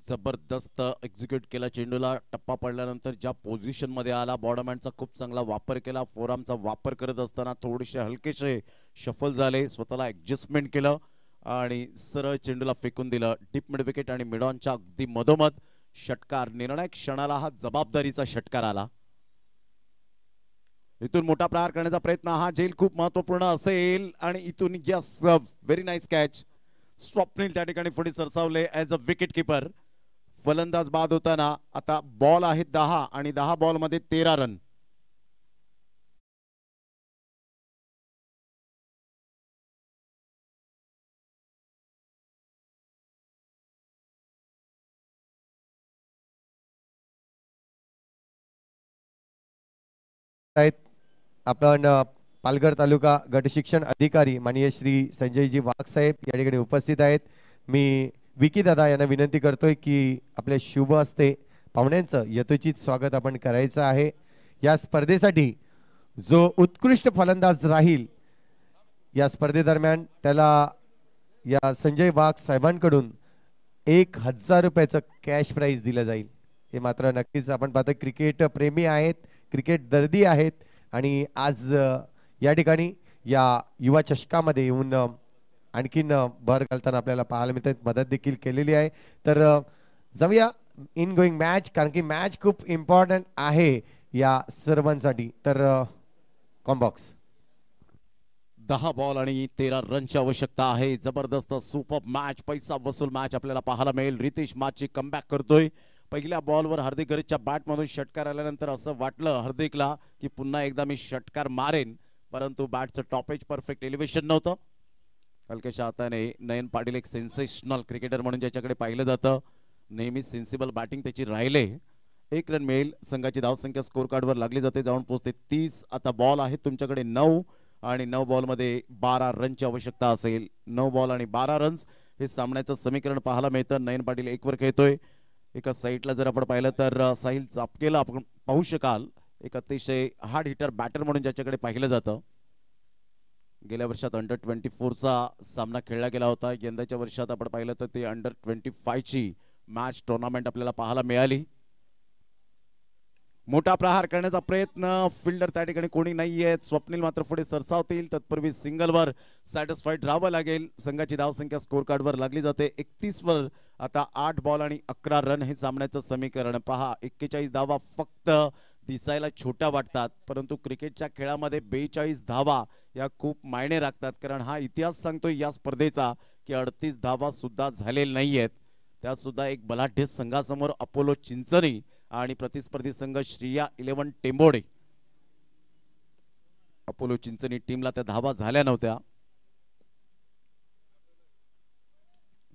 जबरदस्त एक्झिक्यूट केला चेंडूला. टप्पा पडल्यानंतर ज्या पोझिशन मध्ये आला, बॉडमॅनचा खूप चांगला वापर केला. फोरआर्मचा वापर करत असताना थोडेसे हलकेसे शफल झाले, स्वतःला ऍडजस्टमेंट केलं आणि सरळ चेंडूला फेकून दिलं. डीप मिड विकेट आणि मिडॉनच्या अगदी मधोमध षटकार. निर्णायक क्षणाला हा जबाबदारीचा षटकार आला. इथून मोठा प्रहार करण्याचा प्रयत्न हा झेल खूप महत्वपूर्ण असेल आणि इथून yes, very nice catch. Swapnil त्या ठिकाणी पुढे सरसावले ॲज अ विकेट किपर. फलंदाज बाद होताना आता बॉल आहेत 10 आणि 10 बॉल मध्ये 13 रन. आपण पालघर तालुका गट शिक्षण अधिकारी माननीय श्री संजयजी वाघ साहेब या ठिकाणी उपस्थित आहेत. मी विकी दादा यांना विनंती करतोय की आपल्या शुभ हस्ते पाहुण्यांचं यथोचित स्वागत आपण करायचं आहे. या स्पर्धेसाठी जो उत्कृष्ट फलंदाज राहील या स्पर्धेदरम्यान त्याला या संजय वाघ साहेबांकडून 1000 रुपयाचं कॅश प्राइज दिलं जाईल. हे मात्र नक्कीच आपण पाहतो क्रिकेट प्रेमी आहेत, क्रिकेट दर्दी आहेत आणि आज या ठिकाणी या युवा चषकामध्ये येऊन आणखीन भर घालताना आपल्याला पाहायला मिळते, मदत देखील केलेली आहे. तर जाऊया इन गोईंग मॅच, कारण की मॅच खूप इम्पॉर्टंट आहे या सर्वांसाठी. तर कॉम्बॉक्स. 10 बॉल आणि 13 रनची आवश्यकता आहे. जबरदस्त सुपर मॅच, पैसा वसूल मॅच आपल्याला पाहायला मिळेल. रितेश मॅचची कमबॅक करतोय. पहिल्या बॉलवर हार्दिक गरजच्या बॅटमधून षटकार आल्यानंतर असं वाटलं हार्दिकला की पुन्हा एकदा मी षटकार मारेन, परंतु बॅटचं टॉपेज परफेक्ट एलिव्हेशन नव्हतं. हलक्याच्या हाताने नयन पाटील एक सेन्सेशनल क्रिकेटर म्हणून ज्याच्याकडे पाहिलं जातं, नेहमी सेन्सिबल बॅटिंग त्याची राहिले. 1 रन मिळेल. संघाची धावसंख्या स्कोर कार्डवर लागली जाते, जाऊन पोहोचते 30. आता बॉल आहेत तुमच्याकडे 9 आणि 9 बॉल मध्ये 12 रनची आवश्यकता असेल. 9 बॉल आणि 12 रन्स हे सामन्याचं समीकरण पाहायला मिळतं. नयन पाटील 1 वर खेळतोय. एका साईडला जर आपण पाहिलं तर साहिल चापकेला आपण पाहू शकाल, एक अतिशय हार्ड हिटर बॅटर म्हणून ज्याच्याकडे पाहिलं जातं. गेल्या वर्षात अंडर 24चा सामना खेळला गेला होता. यंदाच्या वर्षात आपण पाहिलं तर ते अंडर 25 ची मॅच टुर्नामेंट आपल्याला पाहायला मिळाली. मोठा प्रहार करण्याचा प्रयत्न, फिल्डर त्या ठिकाणी कोणी नाहीये. स्वप्नील मात्र पुढे सरसावतील, तत्पूर्वी सिंगलवर सॅटिस्फाईड राहावं लागेल. संघाची धावसंख्या स्कोर कार्डवर लागली जाते 31 वर. आता 8 बॉल आणि 11 रन हे सामन्याचं समीकरण. पहा, 41 धावा फक्त दिसायला छोट्या वाटतात, परंतु क्रिकेटच्या खेळामध्ये 42 धावा या खूप मायने राखतात. कारण हा इतिहास सांगतोय या स्पर्धेचा की 38 धावा सुद्धा झालेल्या नाहीयेत. त्यात सुद्धा एक बलाढ्य संघासमोर अपोलो चिंचणी आणि प्रतिस्पर्धी संघ श्रीया 11 टेंबोडे. अपोलो चिंचणी टीमला त्या धावा झाल्या नव्हत्या.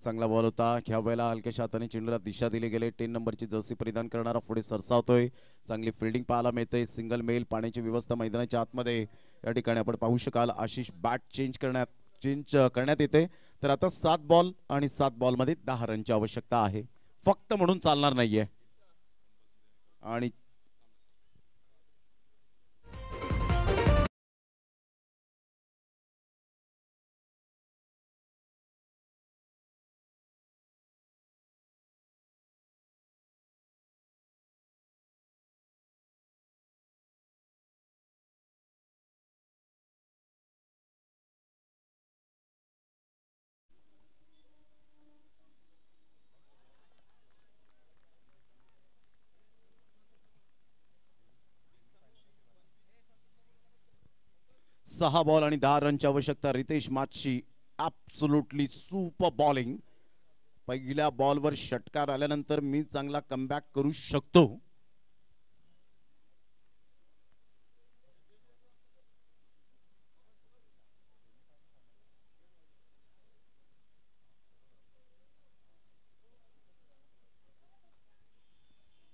चांगला बॉल होता. ह्या वेळेला हलक्याच्या हाताने चेंडूला दिशा दिली गेले. 10 नंबरची जर्सी परिधान करणारा पुढे सरसावतोय. चांगली फिल्डिंग पाहायला मिळते. Single male. पाण्याची व्यवस्था मैदानाच्या आतमध्ये या ठिकाणी आपण पाहू शकाल. आशिष बॅट चेंज करण्यात येते. तर आता 7 बॉल आणि 7 बॉल मध्ये 10 रनची आवश्यकता आहे. फक्त म्हणून चालणार नाहीये. आणि सहा बॉल आणि 10 रनची आवश्यकता. रितेश माची ॲब्सोल्युटली सुपर बॉलिंग. पहिल्या बॉलवर षटकार आल्यानंतर मी चांगला कमबॅक करू शकतो.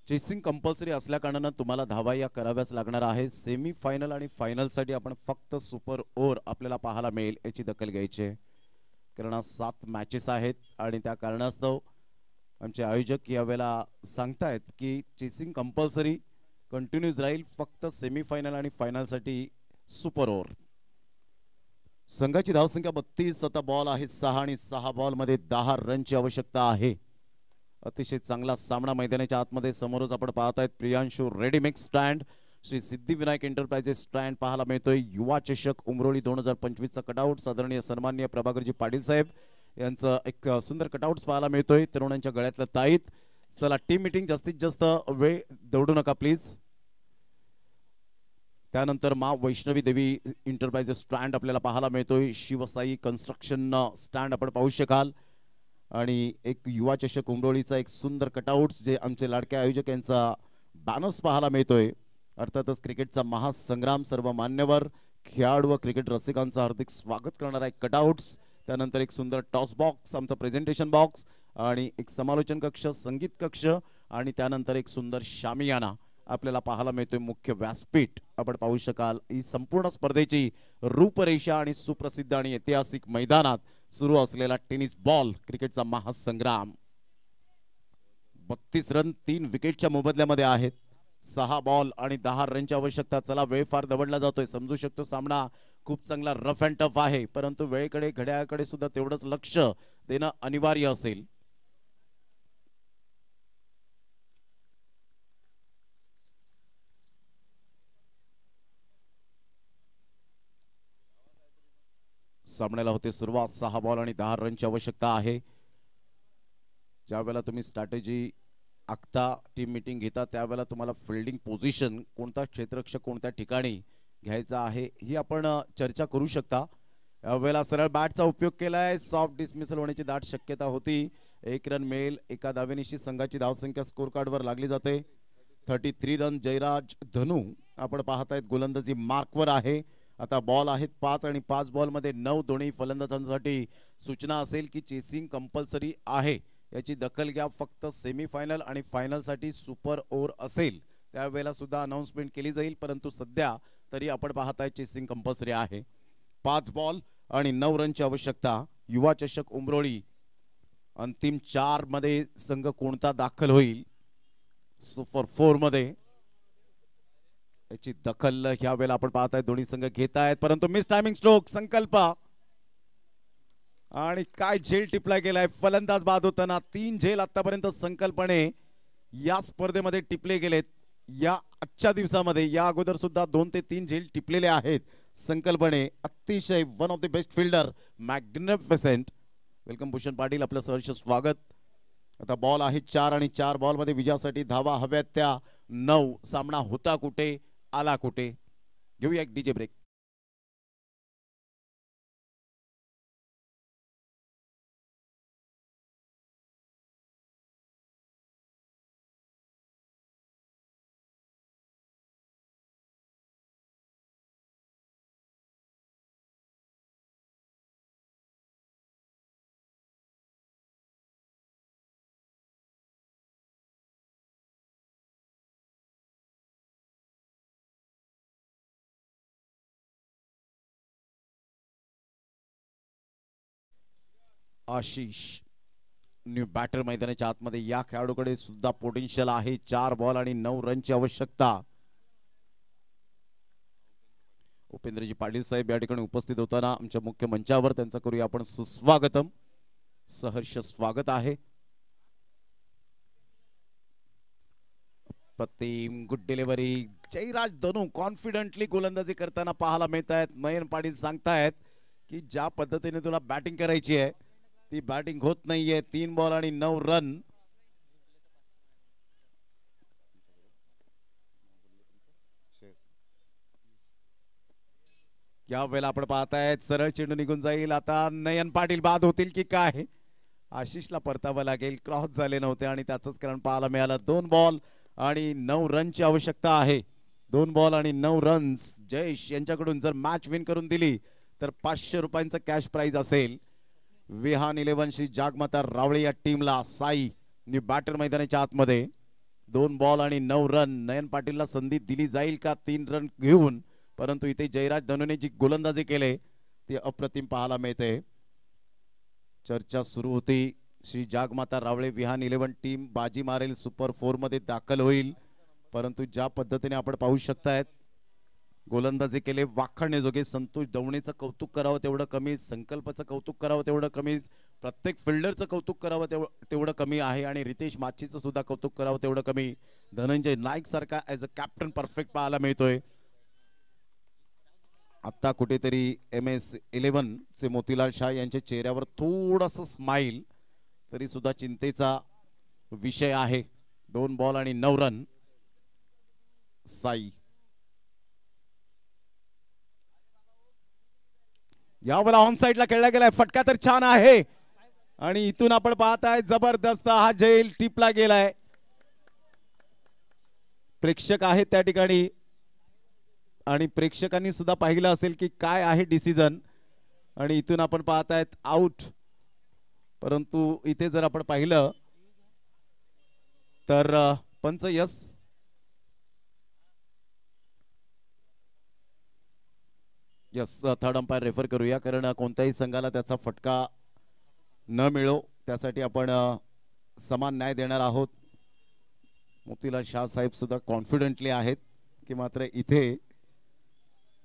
चेसिंग कंपल्सरी असल्या कारणानं तुम्हाला धावा या कराव्याच लागणार आहे. सेमी फायनल आणि फायनल साठी आपण फक्त सुपर ओव्हर आपल्याला पाहायला मिळेल याची दखल घ्यायची आहे, कारण 7 मॅचेस आहेत आणि त्या कारणास्तव आमचे आयोजक यावेळेला सांगतायत की चेसिंग कंपल्सरी कंटिन्यूज राहील, फक्त सेमी फायनल आणि फायनल साठी सुपर ओव्हर. संघाची धावसंख्या 32. आता बॉल आहे 6 आणि 6 बॉल मध्ये 10 रनची आवश्यकता आहे. अतिशय चांगला सामना मैदानाच्या आतमध्ये समोरच आपण पाहत आहेत. Priyanshu ready mix stand Shri Siddhivinayak enterprises stand पाहायला मिळतोय. युवा चषक उमरोळी 2025 चा कटआउट आदरणीय सन्माननीय प्रभाकरजी पाटील साहेब यांचं एक सुंदर कटआउट पाहायला मिळतोय. तरुणांच्या गळ्यातलं ताईत. चला टीम मीटिंग, जास्तीत जास्त वेळ दौडू नका प्लीज. त्यानंतर मा वैष्णवी देवी एंटरप्राइजेस स्टँड आपल्याला पाहायला मिळतोय. शिवसाई कन्स्ट्रक्शन स्टँड आपण पाहू शकाल आणि एक युवा चषक उमरोळीचा एक सुंदर कटआउट जे आमचे लाडके आयोजक यांचा बॅनर्स पाहायला मिळतोय. अर्थातच क्रिकेटचा महासंग्राम, सर्व मान्यवर खेळाडू व क्रिकेट रसिकांचं हार्दिक स्वागत करणारा एक कटआउट्स. त्यानंतर एक सुंदर टॉस बॉक्स, आमचा प्रेझेंटेशन बॉक्स आणि एक समालोचन कक्ष, संगीत कक्ष आणि त्यानंतर एक सुंदर शामियाना आपल्याला पाहायला मिळतोय. मुख्य व्यासपीठ आपण पाहू शकाल. ही संपूर्ण स्पर्धेची रूपरेषा आणि सुप्रसिद्ध आणि ऐतिहासिक मैदानात सुरू असलेला टेनिस बॉल क्रिकेटचा महासंग्राम. 32 रन 3 विकेटच्या मोबदल्यामध्ये आहेत. 6 बॉल आणि 10 रनची आवश्यकता. चला वेळ फार दवडला जातोय, समजू शकतो सामना खूप चांगला रफ अँड टफ आहे, परंतु वेळेकडे घड्याळाकडे सुद्धा तेवढंच लक्ष देणं अनिवार्य असेल. सामन्याला होते सुरुवात. 6 बॉल आणि 10 रनची आवश्यकता आहे. ज्यावेळेला तुम्ही स्ट्रॅटेजी आखता, टीम मीटिंग घेता, त्यावेळेला तुम्हाला फिल्डिंग पोझिशन, कोणता क्षेत्ररक्षक कोणत्या ठिकाणी घ्यायचा आहे ही आपण चर्चा करू शकता. यावेळेला सरळ बॅटचा उपयोग केलाय. सॉफ्ट डिसमिसल होण्याची दाट शक्यता होती. 1 रन मिळेल. एका धावेनिशी संघाची धावसंख्या स्कोर कार्डवर लागली जाते. 33 रन. जयराज धनू आपण पाहतायत गोलंदाजी मार्कवर आहे. आता बॉल आहेत 5 आणि 5 बॉल मध्ये 9. दोन्ही फलंदाजांसाठी सूचना असेल की चेसिंग कंपल्सरी आहे, याची दखल घ्या. फक्त सेमी फायनल आणि फायनल साठी सुपर ओव्हर असेल त्यावेळेला सुद्धा अनाउन्समेंट केली जाईल, परंतु सध्या तरी आपण पाहताय चेसिंग कंपल्सरी आहे. 5 बॉल आणि 9 रनची आवश्यकता. युवा चषक उमरोळी अंतिम 4 मध्ये संघ कोणता दाखल होईल सुपर 4 मध्ये याची दखल ह्या वेळेला आपण पाहताय. दोन्ही संघ घेत आहेत, परंतु मिस टायमिंग स्ट्रोक. संकल्प आणि काय झेल टिपला गेलाय. फलंदाज बाद होताना 3 झेल आतापर्यंत संकल्पने या स्पर्धेमध्ये टिपले गेलेत. या आजच्या दिवसामध्ये या अगोदर सुद्धा 2 ते 3 झेल टिपलेले आहेत संकल्पने. अतिशय one of the best fielder, magnificent. Welcome Bhushan Patil, आपलं सहर्ष स्वागत. आता बॉल आहे 4 आणि 4 बॉल मध्ये विजयासाठी धावा हव्यात त्या 9. सामना होता कुठे, आला कुठे. घेऊया एक DJ break. Ashish new batter मैदानाच्या आतमध्ये. या खेळाडूकडे सुद्धा पोटेन्शियल आहे. 4 बॉल आणि 9 रनची आवश्यकता. उपेंद्रजी पाटील साहेब या ठिकाणी उपस्थित होताना आमच्या मुख्य मंचावर त्यांचं करूया आपण सुस्वागतम. सहर्ष स्वागत आहे. प्रतिम गुड डिलिव्हरी. जयराज धनू कॉन्फिडेंटली गोलंदाजी करताना पाहायला मिळत आहेत. नयन पाटील सांगतायत की ज्या पद्धतीने तुला बॅटिंग करायची आहे ती बॅटिंग होत नाहीये. 3 बॉल आणि 9 रन. या वेळेला आपण पाहतायत सरळ चेंडू निघून जाईल. आता नयन पाटील बाद होतील की काय. आशिषला परतावं लागेल. क्रॉस झाले नव्हते आणि त्याचंच कारण पाहायला मिळालं. 2 बॉल आणि 9 रनची आवश्यकता आहे. 2 बॉल आणि 9 रन्स. जयेश यांच्याकडून जर मॅच विन करून दिली तर 500 रुपयांचं कॅश प्राइज असेल. विहान 11 श्री जागमाता रावळे या टीमला. साई न्यू बॅटर मैदानाच्या आतमध्ये. 2 बॉल आणि 9 रन. नयन पाटीलला संधी दिली जाईल का 3 रन घेऊन, परंतु इथे जयराज धनोने जी गोलंदाजी केले ती अप्रतिम पाहायला मिळते. चर्चा सुरू होती. श्री जागमाता रावळे विहान 11 टीम बाजी मारेल, सुपर 4 मध्ये दाखल होईल, परंतु ज्या पद्धतीने आपण पाहू शकतायत गोलंदाजी केले वाखाणणे जोगे. संतोष दवणेचं कौतुक करावं तेवढं कमी, संकल्पाचं कौतुक करावं तेवढं कमी, प्रत्येक फिल्डरचं कौतुक करावं तेवढं कमी आहे आणि रितेश माचीचं सुद्धा कौतुक करावं तेवढं कमी. धनंजय नाईक सारखा ऍज अ कॅप्टन परफेक्ट पाहायला मिळतोय. आता कुठेतरी MS11 चे मोतीलाल शाह यांच्या चेहऱ्यावर थोडंसं स्माइल, तरी सुद्धा चिंतेचा विषय आहे. 2 बॉल आणि 9 रन. साई यावेळेला ऑन साइडला खेळला गेलाय, फटका तर छान आहे आणि इथून आपण पाहताय जबरदस्त हा जैल टिपला गेलाय. प्रेक्षक आहेत त्या ठिकाणी आणि प्रेक्षकांनी सुद्धा पाहिलं असेल की काय आहे डिसिजन, आणि इथून आपण पाहतायत आउट. परंतु इथे जर आपण पाहिलं तर पंच यस थर्ड अंपायर रेफर करूया, कारण कोणत्याही संघाला त्याचा फटका न मिळो त्यासाठी आपण समान न्याय देणार आहोत. मोतीलाल शाह साहेब सुद्धा कॉन्फिडेंटली आहेत की मात्र इथे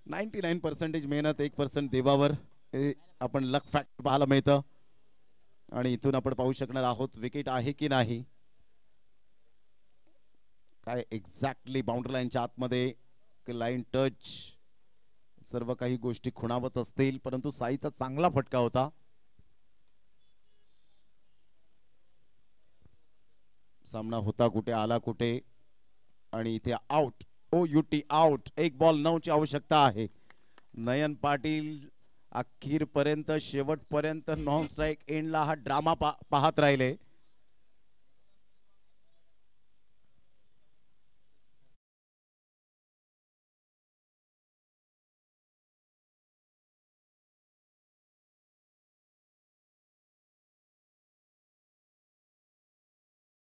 99% मेहनत 1% देवावर, हे आपण लक फॅक्टर पाहायला मिळतं. आणि इथून आपण पाहू शकणार आहोत विकेट आहे की नाही. काय एक्झॅक्टली बाउंड्री लाईनच्या आतमध्ये लाईन टच सर्व काही गोष्टी खुणावत असतील, परंतु साईचा चांगला फटका होता. सामना होता कुठे आला कुठे, आणि इथे आउट. OUT out. 1 बॉल 9 ची आवश्यकता आहे. नयन पाटील अखेरपर्यंत शेवटपर्यंत नॉन स्ट्राईक एंडला हा ड्रामा पाहत राहिले.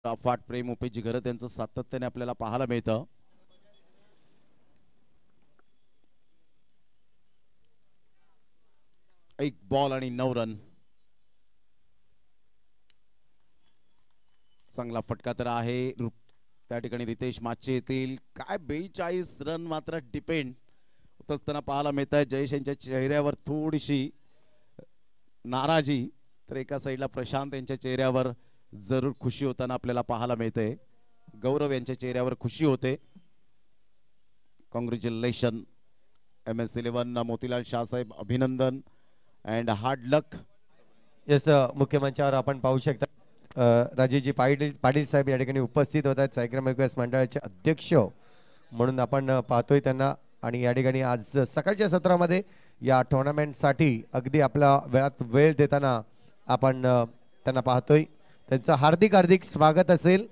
अफाट प्रेम उपेची घरं त्यांचं सातत्याने आपल्याला पाहायला मिळतं. एक बॉल आणि 9 रन. चांगला फटका तर आहे. त्या ठिकाणी रितेश माचे येतील. काय 42 रन मात्र डिपेंड होत असताना पाहायला मिळत आहे. जयेश यांच्या चेहऱ्यावर थोडीशी नाराजी, तर एका साईडला प्रशांत यांच्या चेहऱ्यावर जरूर खुशी होताना आपल्याला पाहायला मिळते. गौरव यांच्या चेहऱ्यावर खुशी होते. कॉंग्रॅच्युलेशन MS11 मोतीलाल शाह साहेब, अभिनंदन अँड हार्ड लक. येस, मुख्य मंचावर आपण पाहू शकता राजेशजी पाटील साहेब या ठिकाणी उपस्थित होत आहेत. सायक्रम विकास मंडळाचे अध्यक्ष म्हणून आपण पाहतोय त्यांना, आणि या ठिकाणी आज सकाळच्या सत्रामध्ये या टुर्नामेंटसाठी अगदी आपला वेळात वेळ देताना आपण त्यांना पाहतोय. त्यांचं हार्दिक हार्दिक स्वागत असेल.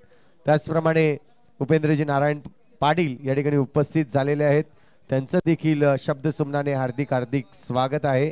त्याचप्रमाणे उपेंद्रजी नारायण पाटील या ठिकाणी उपस्थित झालेले आहेत, त्यांचं देखील शब्द सुमनाने हार्दिक हार्दिक स्वागत आहे.